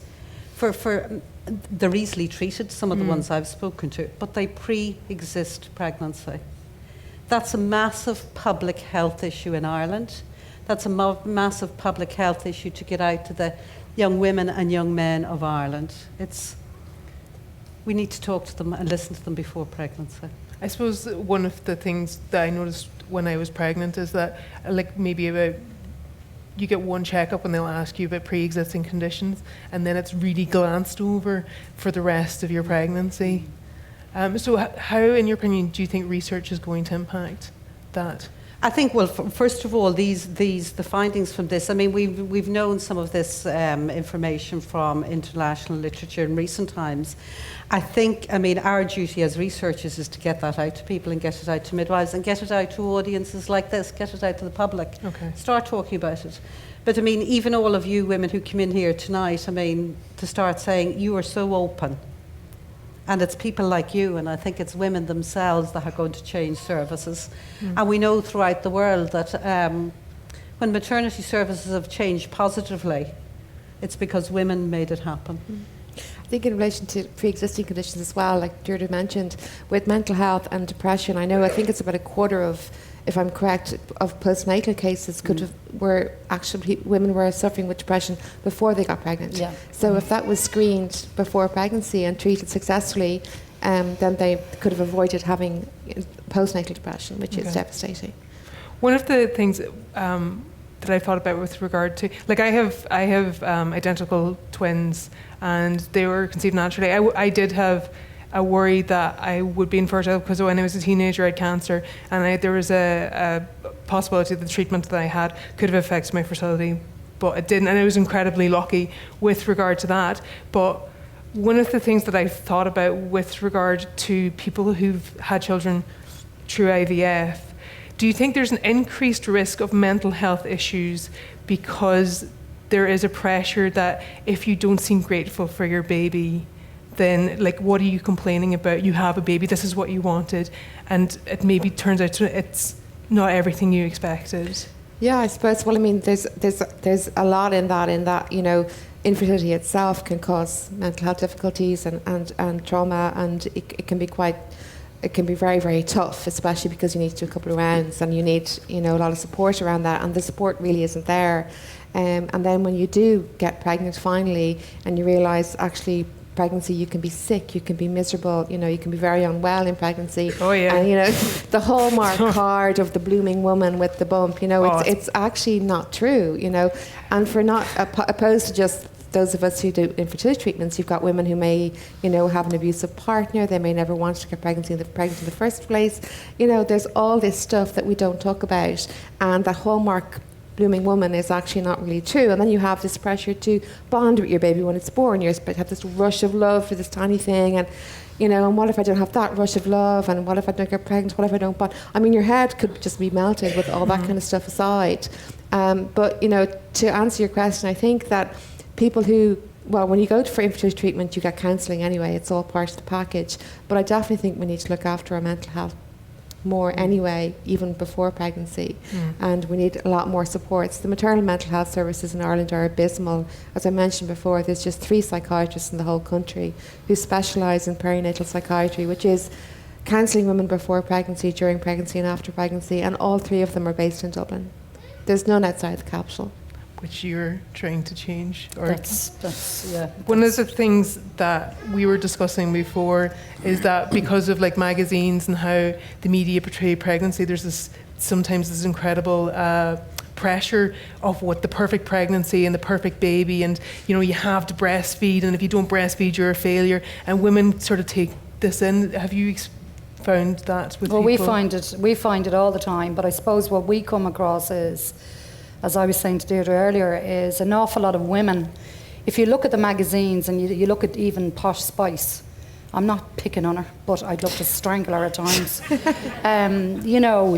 they're easily treated, some of the ones I've spoken to, but they pre-exist pregnancy. That's a massive public health issue in Ireland. That's a massive public health issue to get out to the young women and young men of Ireland. We need to talk to them and listen to them before pregnancy. I suppose one of the things that I noticed when I was pregnant is that, like, maybe about you get one checkup and they'll ask you about pre-existing conditions, and then it's really glanced over for the rest of your pregnancy. So how, in your opinion, do you think research is going to impact that? I think, well, first of all, the findings from this, I mean, we've known some of this information from international literature in recent times. I think, I mean, our duty as researchers is to get that out to people and get it out to midwives and get it out to audiences like this, get it out to the public. Okay. Start talking about it. But I mean, even all of you women who come in here tonight, I mean, to start saying, you are so open. And it's people like you, and I think it's women themselves that are going to change services. And we know throughout the world that when maternity services have changed positively, it's because women made it happen. I think in relation to pre-existing conditions as well, like Deirdre mentioned, with mental health and depression, I think it's about a quarter of, if I'm correct, of postnatal cases where actually women were suffering with depression before they got pregnant. Yeah. So if that was screened before pregnancy and treated successfully, then they could have avoided having postnatal depression, which is devastating. One of the things that I thought about with regard to, like, I have identical twins, and they were conceived naturally. I did have a worry that I would be infertile because when I was a teenager I had cancer, and there was a possibility that the treatment that I had could have affected my fertility, but it didn't, and I was incredibly lucky with regard to that. But one of the things that I've thought about with regard to people who've had children through IVF, do you think there's an increased risk of mental health issues because there is a pressure that if you don't seem grateful for your baby, then, like, what are you complaining about? You have a baby, this is what you wanted, and it maybe turns out it's not everything you expected. Yeah, I suppose. Well, I mean, there's a lot in that, you know, infertility itself can cause mental health difficulties and trauma, and it can be very, very tough, especially because you need to do a couple of rounds and you need, you know, a lot of support around that, and the support really isn't there. And then when you do get pregnant finally and you realise actually pregnancy, you can be sick, you can be miserable, you know, you can be very unwell in pregnancy. Oh yeah. And you know, the hallmark card of the blooming woman with the bump, you know, it's actually not true, you know. And for not opposed to just those of us who do infertility treatments, you've got women who may, have an abusive partner. They may never want to get pregnant in the first place. There's all this stuff that we don't talk about, and that hallmark blooming woman is actually not really true. And then you have this pressure to bond with your baby when it's born. You have this rush of love for this tiny thing, and and what if I don't have that rush of love, and what if I don't get pregnant, what if I don't bond? I mean, your head could just be melted with all that kind of stuff aside. But to answer your question, I think that people who, when you go for infertility treatment, you get counselling anyway. It's all part of the package. But I definitely think we need to look after our mental health more anyway, even before pregnancy. And we need a lot more supports. The maternal mental health services in Ireland are abysmal. As I mentioned before, there's just 3 psychiatrists in the whole country who specialise in perinatal psychiatry, which is counselling women before pregnancy, during pregnancy and after pregnancy, and all 3 of them are based in Dublin. There's none outside the capital. Which you're trying to change? Or That's one of the things that we were discussing before is that because of like magazines and how the media portray pregnancy, there's sometimes this incredible pressure of what the perfect pregnancy and the perfect baby, and you have to breastfeed, and if you don't breastfeed, you're a failure. And women sort of take this in. Have you found that with people? Well, we find it all the time, but I suppose what we come across is, as I was saying to Deirdre earlier, is an awful lot of women. If you look at the magazines and you look at even Posh Spice, I'm not picking on her, but I'd love to strangle her at times.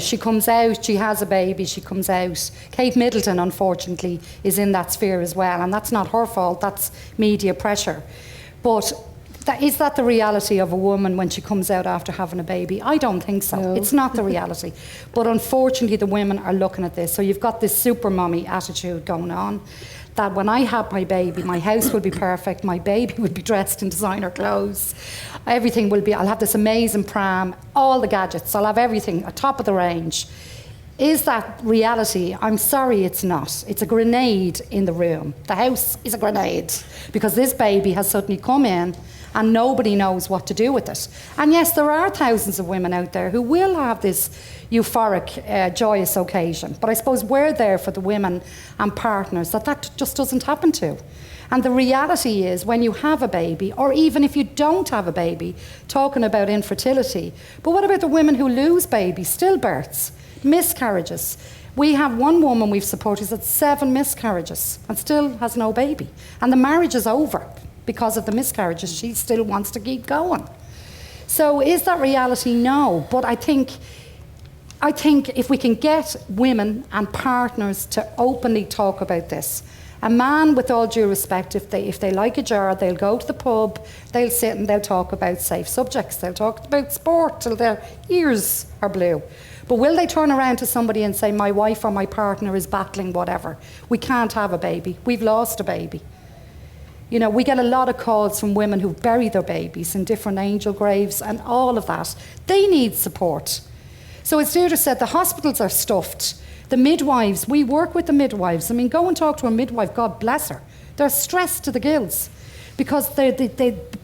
She comes out, she has a baby, she comes out. Kate Middleton, unfortunately, is in that sphere as well, and that's not her fault, that's media pressure. But is that the reality of a woman when she comes out after having a baby? I don't think so. No. It's not the reality. But unfortunately, the women are looking at this. So you've got this super mummy attitude going on, that when I have my baby, my house will be perfect, my baby will be dressed in designer clothes, everything will be, I'll have this amazing pram, all the gadgets, I'll have everything at top of the range. Is that reality? I'm sorry, it's not. It's a grenade in the room. The house is a grenade because this baby has suddenly come in and nobody knows what to do with it. And yes, there are thousands of women out there who will have this euphoric, joyous occasion. But I suppose we're there for the women and partners that just doesn't happen to. And the reality is, when you have a baby, or even if you don't have a baby, talking about infertility, but what about the women who lose babies, stillbirths, miscarriages? We have one woman we've supported who's had 7 miscarriages and still has no baby. And the marriage is over because of the miscarriages. She still wants to keep going. So is that reality? No. But I think if we can get women and partners to openly talk about this, a man, with all due respect, if they like a jar, they'll go to the pub, they'll sit and they'll talk about safe subjects, they'll talk about sport till their ears are blue. But will they turn around to somebody and say, my wife or my partner is battling whatever, we can't have a baby, we've lost a baby? We get a lot of calls from women who bury their babies in different angel graves and all of that. They need support. So as Deirdre said, the hospitals are stuffed. The midwives, we work with the midwives. I mean, go and talk to a midwife, God bless her. They're stressed to the gills because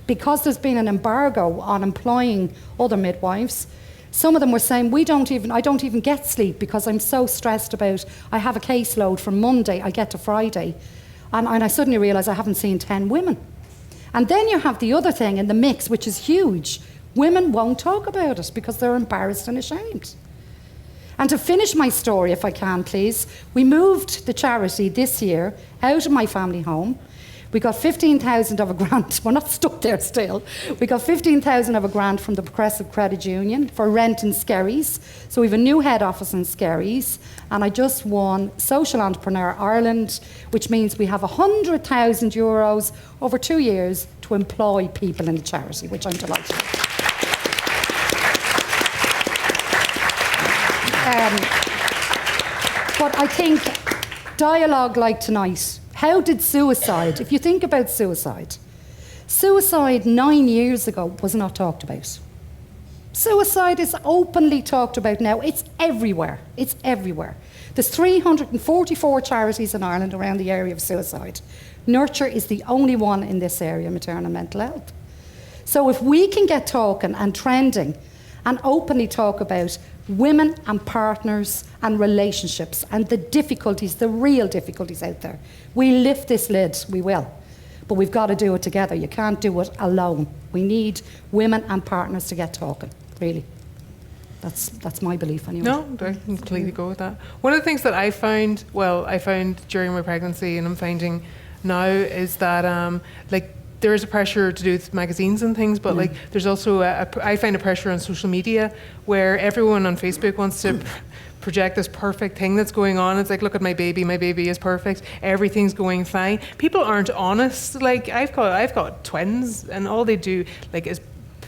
because there's been an embargo on employing other midwives. Some of them were saying, I don't even get sleep because I'm so stressed about, I have a caseload from Monday, I get to Friday. And I suddenly realise I haven't seen 10 women. And then you have the other thing in the mix, which is huge. Women won't talk about it because they're embarrassed and ashamed. And to finish my story, if I can, please, we moved the charity this year out of my family home. We got 15,000 of a grant. We're not stuck there still. We got 15,000 of a grant from the Progressive Credit Union for rent in Skerries. So we have a new head office in Skerries. And I just won Social Entrepreneur Ireland, which means we have €100,000 over 2 years to employ people in the charity, which I'm delighted with. But I think dialogue like tonight, how did suicide, if you think about suicide 9 years ago was not talked about. Suicide is openly talked about now. It's everywhere. It's everywhere. There's 344 charities in Ireland around the area of suicide. Nurture is the only one in this area, maternal mental health. So if we can get talking and trending and openly talk about women and partners and relationships and the difficulties, the real difficulties out there, we lift this lid, we will. but we've got to do it together. You can't do it alone. We need women and partners to get talking, really. That's my belief anyway. No, I completely go with that. One of the things that I found during my pregnancy, and I'm finding now, is that like there is a pressure to do with magazines and things, but like there's also I find a pressure on social media where everyone on Facebook wants to project this perfect thing that's going on. It's like, look at my baby is perfect, everything's going fine. People aren't honest. Like I've got twins, and all they do like is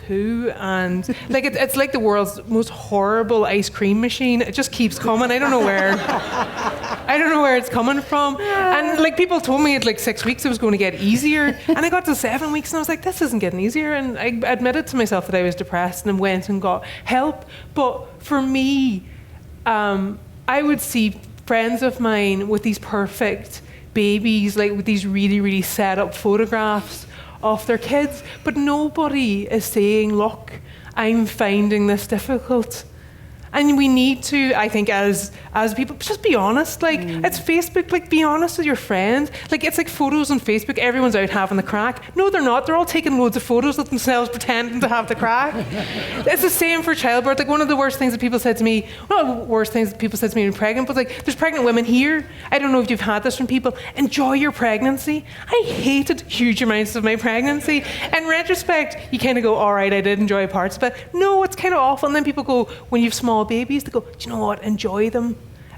poo, and like it's like the world's most horrible ice cream machine. It just keeps coming. I don't know where it's coming from. And like people told me at like 6 weeks it was going to get easier, and I got to 7 weeks and I was like, this isn't getting easier. And I admitted to myself that I was depressed and went and got help. But for me, I would see friends of mine with these perfect babies, like with these really, really set up photographs of their kids, but nobody is saying, look, I'm finding this difficult. And we need to, I think, as people, just be honest. Like, it's Facebook, like, be honest with your friends. Like, it's like photos on Facebook, everyone's out having the crack. No, they're not. They're all taking loads of photos of themselves pretending to have the crack. It's the same for childbirth. Like, one of the worst things that people said to me, not worst things that people said to me when pregnant, but like, there's pregnant women here. I don't know if you've had this from people. Enjoy your pregnancy. I hated huge amounts of my pregnancy. In retrospect, you kind of go, all right, I did enjoy parts of it. No, it's kind of awful. And then people go, when you have small babies, they go, do you know what, enjoy them.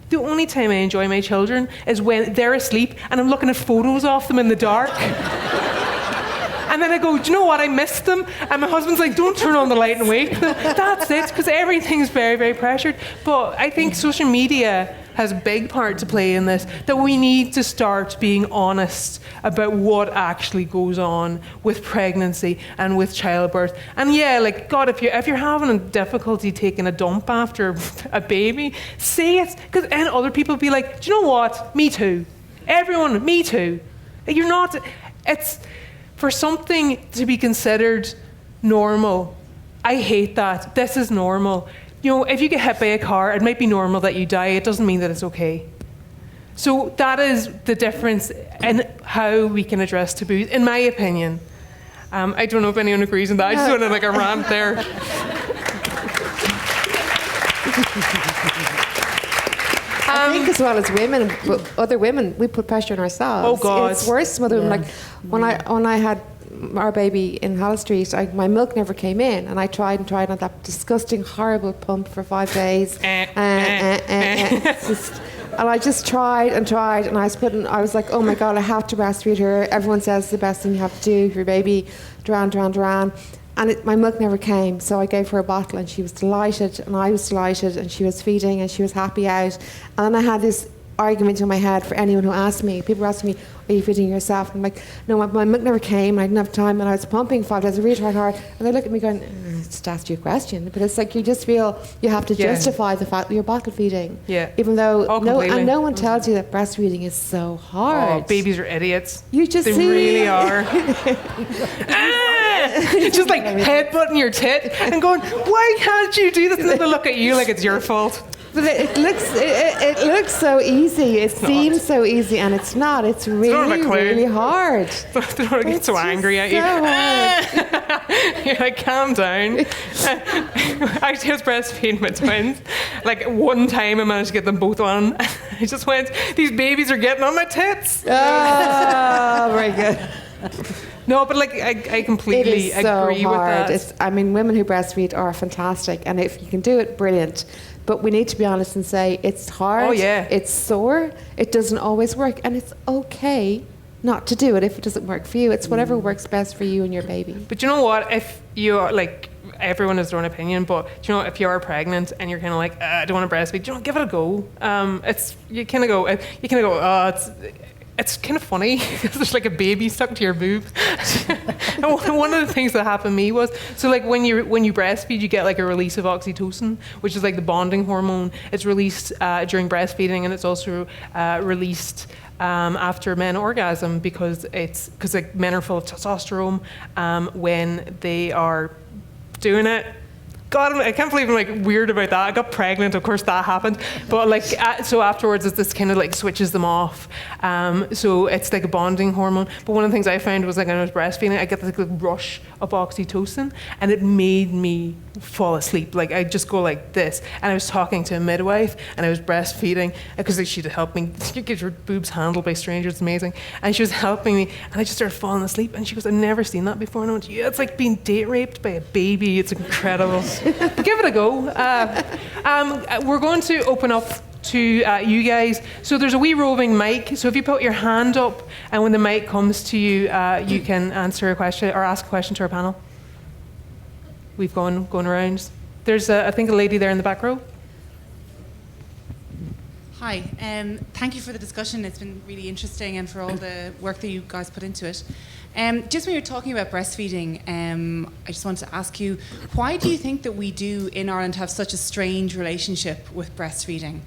The only time I enjoy my children is when they're asleep and I'm looking at photos of them in the dark. And then I go, do you know what, I missed them. And my husband's like, don't turn on the light and wake them. That's it, because everything's very, very pressured. But I think social media has a big part to play in this, that we need to start being honest about what actually goes on with pregnancy and with childbirth. And yeah, like, God, if you're having a difficulty taking a dump after a baby, say it, because then other people be like, do you know what, me too. Everyone, me too. You're not, it's, for something to be considered normal, I hate that. This is normal. You know, if you get hit by a car, it might be normal that you die. It doesn't mean that it's okay. So that is the difference in how we can address taboos, in my opinion. I don't know if anyone agrees on that. I just went on like a rant there. I think as well as women, other women, we put pressure on ourselves. Oh God, it's worse with women. Like when I had our baby in Hall Street, my milk never came in, and I tried on that disgusting, horrible pump for 5 days. And I just tried, and I was like, oh my God, I have to breastfeed her. Everyone says it's the best thing you have to do for your baby, drown. And my milk never came, so I gave her a bottle, and she was delighted, and I was delighted, and she was feeding, and she was happy out. And then I had this argument in my head for anyone who asked me. People were asking me, are you feeding yourself? And I'm like, no, my milk never came, and I didn't have time, and I was pumping 5 days, I really tried hard. And they look at me going, just asked you a question. But it's like you just feel you have to justify the fact that you're bottle feeding. Yeah. Even though completely. No one tells you that breastfeeding is so hard. Oh, babies are idiots. You just they really are. Just like headbutting your tit and going, why can't you do this? And then they look at you like it's your fault. But it looks so easy. It seems so easy, and it's not. It's really hard. They don't get so angry at you. You're like, calm down. I just breastfeeding my twins. Like one time I managed to get them both on. I just went, these babies are getting on my tits. Oh, very good. No, but like I completely agree with that. I mean, women who breastfeed are fantastic, and if you can do it, brilliant. But we need to be honest and say it's hard. Oh yeah. It's sore. It doesn't always work, and it's okay not to do it if it doesn't work for you. It's whatever works best for you and your baby. But you know what? If you're like, everyone has their own opinion, but you know, if you are pregnant and you're kind of like, I don't want to breastfeed, you know, give it a go. You kind of go, it's kind of funny because there's like a baby stuck to your boob. And one of the things that happened to me was, so like when you breastfeed, you get like a release of oxytocin, which is like the bonding hormone. It's released during breastfeeding, and it's also released after men orgasm because like men are full of testosterone when they are doing it. God, I can't believe I'm like weird about that. I got pregnant, of course that happened. But like, so afterwards, this kind of like switches them off. So it's like a bonding hormone. But one of the things I found was like when I was breastfeeding, I get this like rush of oxytocin, and it made me fall asleep. Like I just go like this. And I was talking to a midwife, and I was breastfeeding because like, she'd help me. You get your boobs handled by strangers, it's amazing. And she was helping me, and I just started falling asleep. And she goes, "I've never seen that before." And I went, "Yeah, it's like being date raped by a baby. It's incredible." But give it a go. We're going to open up to you guys. So there's a wee roving mic. So if you put your hand up, and when the mic comes to you, you can answer a question or ask a question to our panel. We've gone around. There's, I think, a lady there in the back row. Hi, thank you for the discussion. It's been really interesting, and for all the work that you guys put into it. Just when you're talking about breastfeeding, I just wanted to ask you, why do you think that we do in Ireland have such a strange relationship with breastfeeding?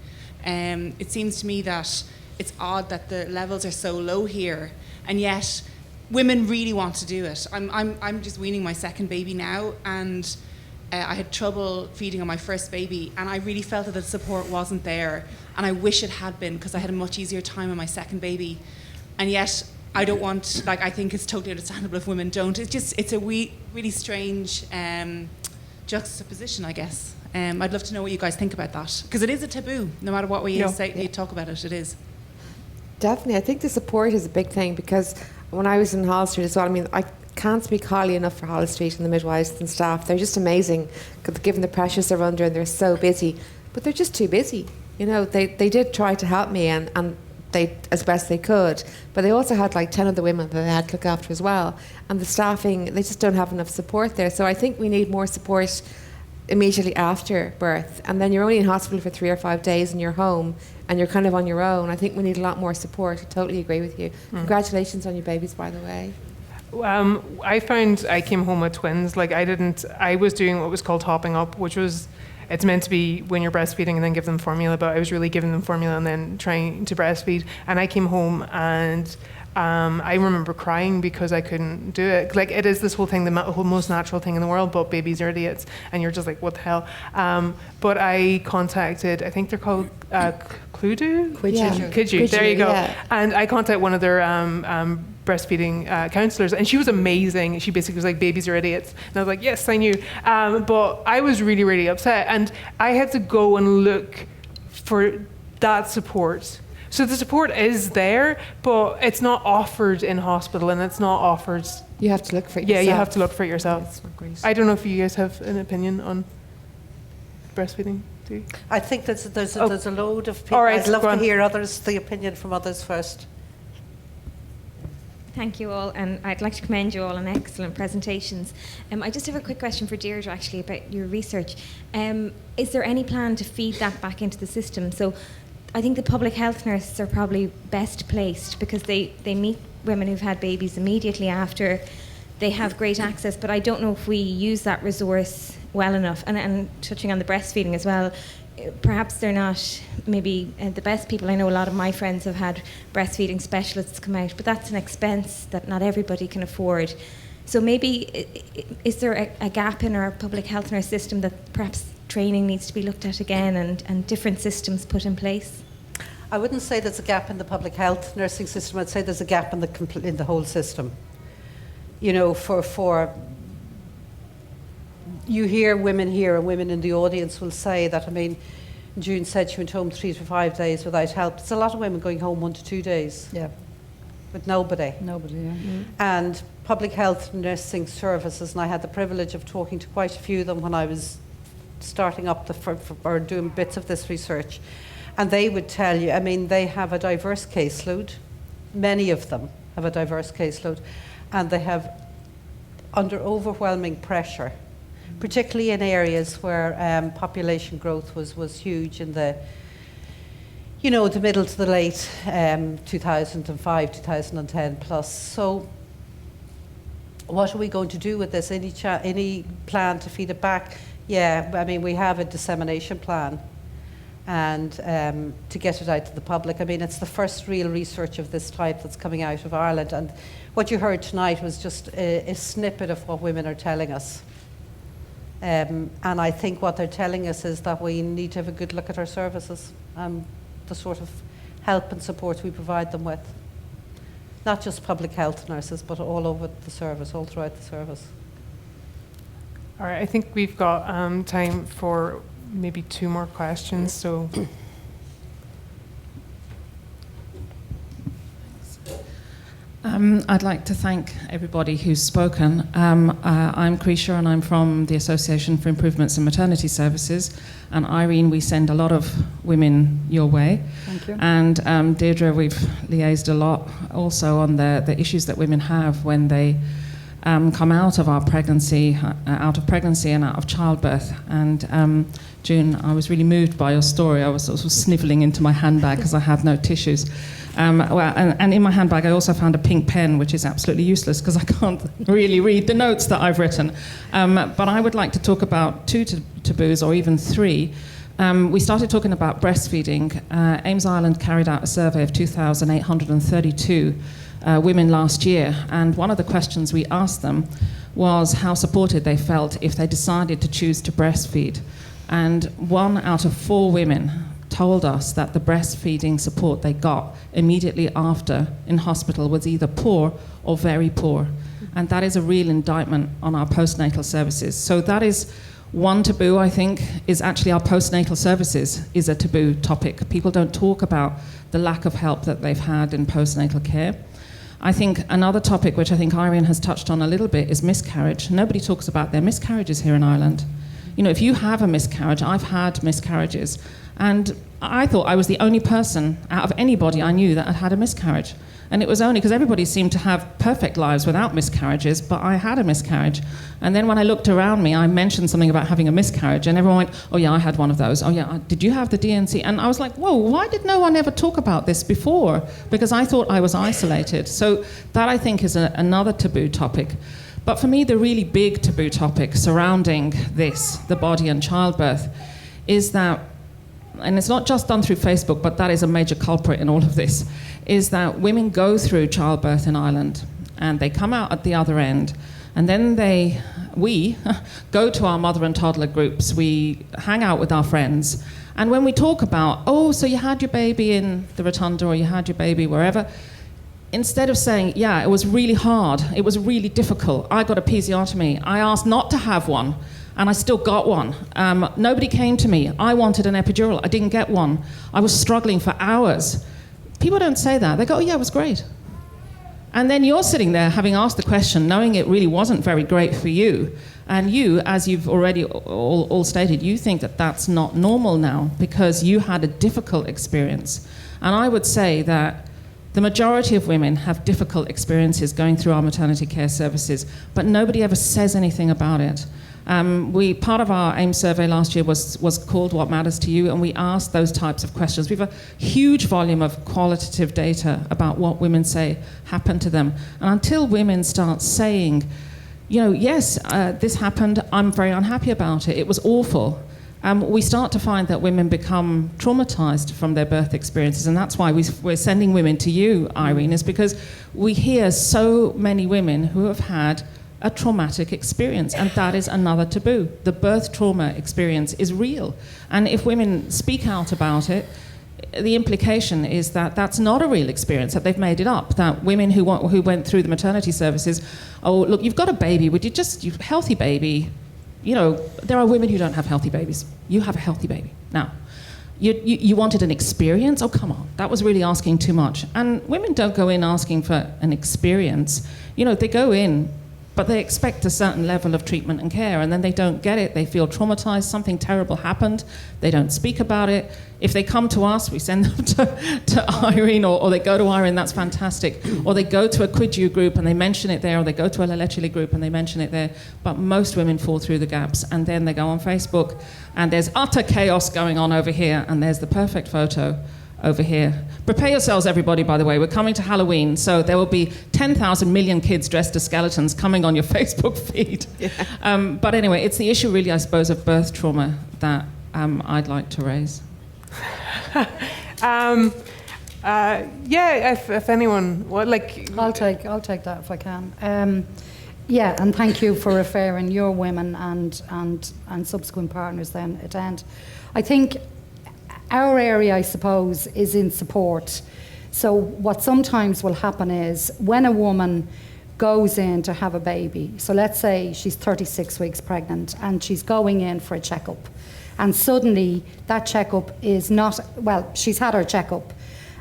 It seems to me that it's odd that the levels are so low here, and yet women really want to do it. I'm just weaning my second baby now, and I had trouble feeding on my first baby, and I really felt that the support wasn't there, and I wish it had been, because I had a much easier time on my second baby. And yet I don't want, like, I think it's totally understandable if women don't. It's a really strange juxtaposition, I guess. I'd love to know what you guys think about that, because it is a taboo. No matter what way you say, you talk about it, it is. Definitely. I think the support is a big thing, because when I was in Hall Street as well, I mean, I can't speak highly enough for Hall Street and the midwives and staff. They're just amazing, given the pressures they're under, and they're so busy. But they're just too busy. You know, they did try to help me, and they, as best they could, but they also had like 10 other women that they had to look after as well. And the staffing, they just don't have enough support there. So I think we need more support immediately after birth. And then you're only in hospital for 3 or 5 days and you're home and you're kind of on your own. I think we need a lot more support. I totally agree with you. Congratulations on your babies, by the way. I found I came home with twins. Like I was doing what was called topping up, which was, it's meant to be when you're breastfeeding and then give them formula, but I was really giving them formula and then trying to breastfeed. And I came home and I remember crying because I couldn't do it. Like, it is this whole thing, the whole most natural thing in the world, but babies are idiots. And you're just like, what the hell? But I contacted, I think they're called Quidju. There you go. Yeah. And I contacted one of their breastfeeding counsellors, and she was amazing. She basically was like, babies are idiots. And I was like, yes, I knew. But I was really, really upset. And I had to go and look for that support. So the support is there, but it's not offered in hospital, and it's not offered. You have to look for it yourself. Yeah, you have to look for it yourself. That's not great. I don't know if you guys have an opinion on breastfeeding. Do you? I think there's a load of people. All right, I'd love to hear the opinion from others first. Thank you all, and I'd like to commend you all on excellent presentations. I just have a quick question for Deirdre, actually, about your research. Is there any plan to feed that back into the system? So I think the public health nurses are probably best placed, because they meet women who've had babies immediately after. They have great access, but I don't know if we use that resource well enough. And touching on the breastfeeding as well, perhaps they're not maybe the best people. I know a lot of my friends have had breastfeeding specialists come out, but that's an expense that not everybody can afford. So maybe, is there a gap in our public health nurse system that perhaps training needs to be looked at again, and different systems put in place? I wouldn't say there's a gap in the public health nursing system. I'd say there's a gap in the whole system. You know, for you hear women here, and women in the audience will say that, I mean, June said she went home 3 to 5 days without help. There's a lot of women going home 1 to 2 days. Yeah. With nobody. Nobody, yeah. Mm-hmm. And public health nursing services, and I had the privilege of talking to quite a few of them when I was starting up or doing bits of this research. And they would tell you, I mean, they have a diverse caseload. Many of them have a diverse caseload. And they have, under overwhelming pressure, particularly in areas where population growth was huge in the, you know, the middle to the late 2005, 2010 plus. So what are we going to do with this? Any plan to feed it back? Yeah, I mean, we have a dissemination plan, and to get it out to the public. I mean, it's the first real research of this type that's coming out of Ireland, and what you heard tonight was just a snippet of what women are telling us. And I think what they're telling us is that we need to have a good look at our services and the sort of help and support we provide them with. Not just public health nurses, but all over the service, all throughout the service. All right, I think we've got time for maybe 2 more questions. So, I'd like to thank everybody who's spoken. I'm Krisha and I'm from the Association for Improvements in Maternity Services. And Irene, we send a lot of women your way. Thank you. And Deirdre, we've liaised a lot also on the issues that women have when they come out of pregnancy and out of childbirth. And June, I was really moved by your story. I was sort of snivelling into my handbag because I had no tissues. And in my handbag, I also found a pink pen, which is absolutely useless because I can't really read the notes that I've written. But I would like to talk about 2 taboos, or even 3. We started talking about breastfeeding. Ames Ireland carried out a survey of 2,832 women last year, and one of the questions we asked them was how supported they felt if they decided to choose to breastfeed. And 1 out of 4 women told us that the breastfeeding support they got immediately after in hospital was either poor or very poor. And that is a real indictment on our postnatal services. So that is one taboo, I think, is actually our postnatal services is a taboo topic. People don't talk about the lack of help that they've had in postnatal care. I think another topic, which I think Irene has touched on a little bit, is miscarriage. Nobody talks about their miscarriages here in Ireland. You know, if you have a miscarriage, I've had miscarriages, and I thought I was the only person out of anybody I knew that had had a miscarriage. And it was only because everybody seemed to have perfect lives without miscarriages, but I had a miscarriage. And then when I looked around me, I mentioned something about having a miscarriage, and everyone went, oh yeah, I had one of those. Oh yeah, did you have the DNC? And I was like, whoa, why did no one ever talk about this before? Because I thought I was isolated. So that, I think, is another taboo topic. But for me, the really big taboo topic surrounding this, the body and childbirth, is that, and it's not just done through Facebook, but that is a major culprit in all of this, is that women go through childbirth in Ireland and they come out at the other end, and then we go to our mother and toddler groups, we hang out with our friends, and when we talk about, oh, so you had your baby in the Rotunda or you had your baby wherever, instead of saying, yeah, it was really hard, it was really difficult, I got a episiotomy, I asked not to have one, and I still got one. Nobody came to me. I wanted an epidural. I didn't get one. I was struggling for hours. People don't say that. They go, oh yeah, it was great. And then you're sitting there having asked the question, knowing it really wasn't very great for you. And you, as you've already all stated, you think that that's not normal now because you had a difficult experience. And I would say that the majority of women have difficult experiences going through our maternity care services, but nobody ever says anything about it. Part of our AIM survey last year was called What Matters to You, and we asked those types of questions. We have a huge volume of qualitative data about what women say happened to them. And until women start saying, you know, yes, this happened, I'm very unhappy about it, it was awful, we start to find that women become traumatized from their birth experiences. And that's why we're sending women to you, Irene, is because we hear so many women who have had a traumatic experience, and that is another taboo. The birth trauma experience is real, and if women speak out about it, the implication is that that's not a real experience, that they've made it up, that women who went through the maternity services, oh, look, you've got a baby, would you just, you healthy baby, you know, there are women who don't have healthy babies. You have a healthy baby. Now, you wanted an experience? Oh, come on, that was really asking too much. And women don't go in asking for an experience. You know, they go in, but they expect a certain level of treatment and care, and then they don't get it. They feel traumatized, something terrible happened, they don't speak about it. If they come to us, we send them to Irene, or they go to Irene, that's fantastic. Or they go to a Quid group and they mention it there, or they go to a La Leche group and they mention it there. But most women fall through the gaps, and then they go on Facebook, and there's utter chaos going on over here, and there's the perfect photo over here. Prepare yourselves, everybody, by the way. We're coming to Halloween, so there will be 10,000 million kids dressed as skeletons coming on your Facebook feed. Yeah. But anyway, it's the issue, really, I suppose, of birth trauma that I'd like to raise. Yeah, if anyone, what, like... I'll take that if I can. Yeah, and thank you for referring your women and subsequent partners then attend. I think our area, I suppose, is in support. So what sometimes will happen is when a woman goes in to have a baby, so let's say she's 36 weeks pregnant and she's going in for a checkup, and suddenly that checkup is not, well, she's had her checkup,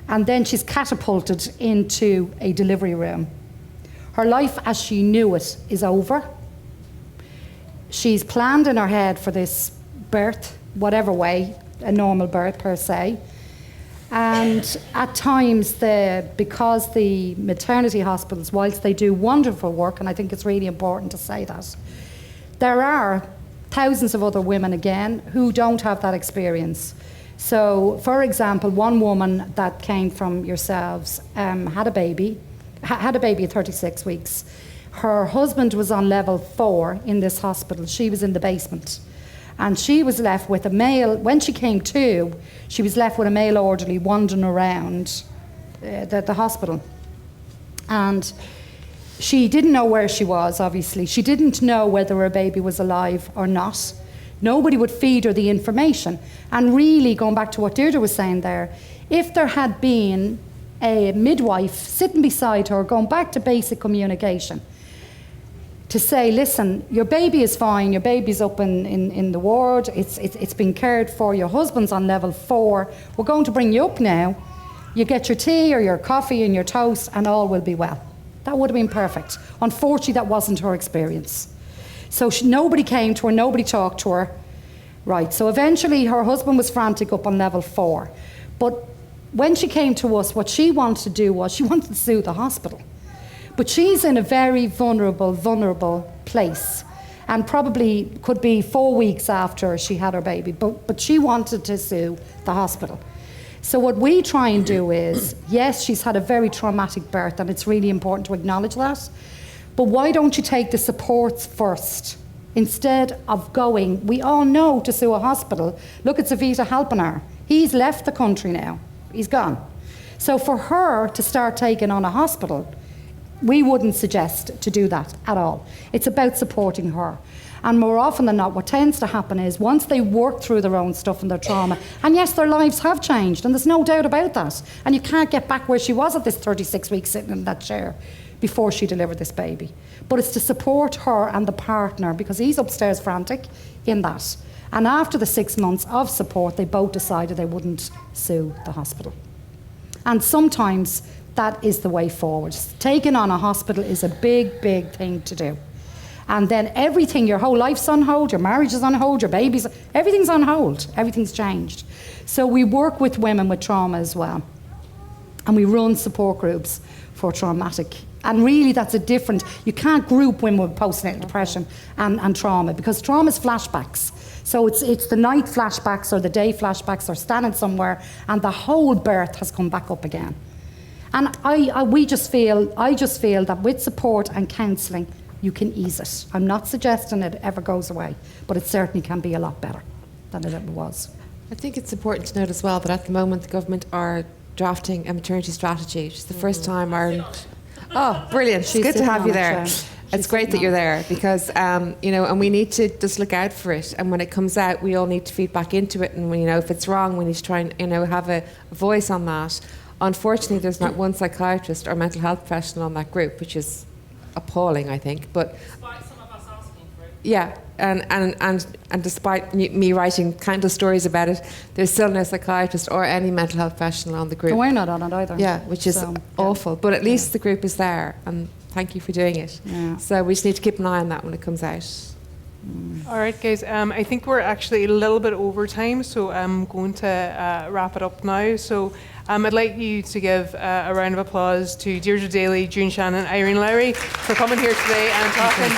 and then she's catapulted into a delivery room. Her life as she knew it is over. She's planned in her head for this birth, whatever way, a normal birth per se. And at times, because the maternity hospitals, whilst they do wonderful work, and I think it's really important to say that, there are thousands of other women again who don't have that experience. So, for example, one woman that came from yourselves had a baby at 36 weeks. Her husband was on level 4 in this hospital. She was in the basement. And she was left with a male, when she came to, she was left with a male orderly wandering around the hospital. And she didn't know where she was, obviously. She didn't know whether her baby was alive or not. Nobody would feed her the information. And really, going back to what Deirdre was saying there, if there had been a midwife sitting beside her, going back to basic communication, to say, listen, your baby is fine, your baby's up in the ward, it's been cared for, your husband's on level 4, we're going to bring you up now, you get your tea or your coffee and your toast and all will be well. That would have been perfect. Unfortunately, that wasn't her experience. So nobody came to her, nobody talked to her. Right, so eventually her husband was frantic up on level 4. But when she came to us, what she wanted to do was she wanted to sue the hospital. But she's in a very vulnerable place, and probably could be 4 weeks after she had her baby, but she wanted to sue the hospital. So what we try and do is, yes, she's had a very traumatic birth, and it's really important to acknowledge that, but why don't you take the supports first? Instead of going, we all know to sue a hospital. Look at Savita helping her. He's left the country now. He's gone. So for her to start taking on a hospital, we wouldn't suggest to do that at all. It's about supporting her. And more often than not, what tends to happen is once they work through their own stuff and their trauma, and yes, their lives have changed, and there's no doubt about that. And you can't get back where she was at this 36 weeks sitting in that chair before she delivered this baby. But it's to support her and the partner, because he's upstairs frantic in that. And after the 6 months of support, they both decided they wouldn't sue the hospital. And sometimes that is the way forward. Taking on a hospital is a big, big thing to do. And then everything, your whole life's on hold, your marriage is on hold, your baby's, everything's on hold, everything's changed. So we work with women with trauma as well. And we run support groups for traumatic. And really that's a different, you can't group women with postnatal depression and trauma, because trauma is flashbacks. So it's the night flashbacks or the day flashbacks, or standing somewhere and the whole birth has come back up again. And I just feel that with support and counselling, you can ease it. I'm not suggesting it ever goes away, but it certainly can be a lot better than it ever was. I think it's important to note as well that at the moment the government are drafting a maternity strategy, which is the first time Ireland... Oh, brilliant. It's good to have you there. It's great that you're there, because, you know, and we need to just look out for it. And when it comes out, we all need to feed back into it. And, you know, if it's wrong, we need to try and, you know, have a voice on that. Unfortunately, there's not one psychiatrist or mental health professional on that group, which is appalling, I think. But despite some of us asking for it. Yeah, and despite me writing countless stories about it, there's still no psychiatrist or any mental health professional on the group. And we're not on it either. Yeah, which is awful. But at least the group is there, and thank you for doing it. Yeah. So we just need to keep an eye on that when it comes out. All right, guys. I think we're actually a little bit over time, so I'm going to wrap it up now. So I'd like you to give a round of applause to Deirdre, Daly, June, Shannon, Irene Lowry for coming here today and talking.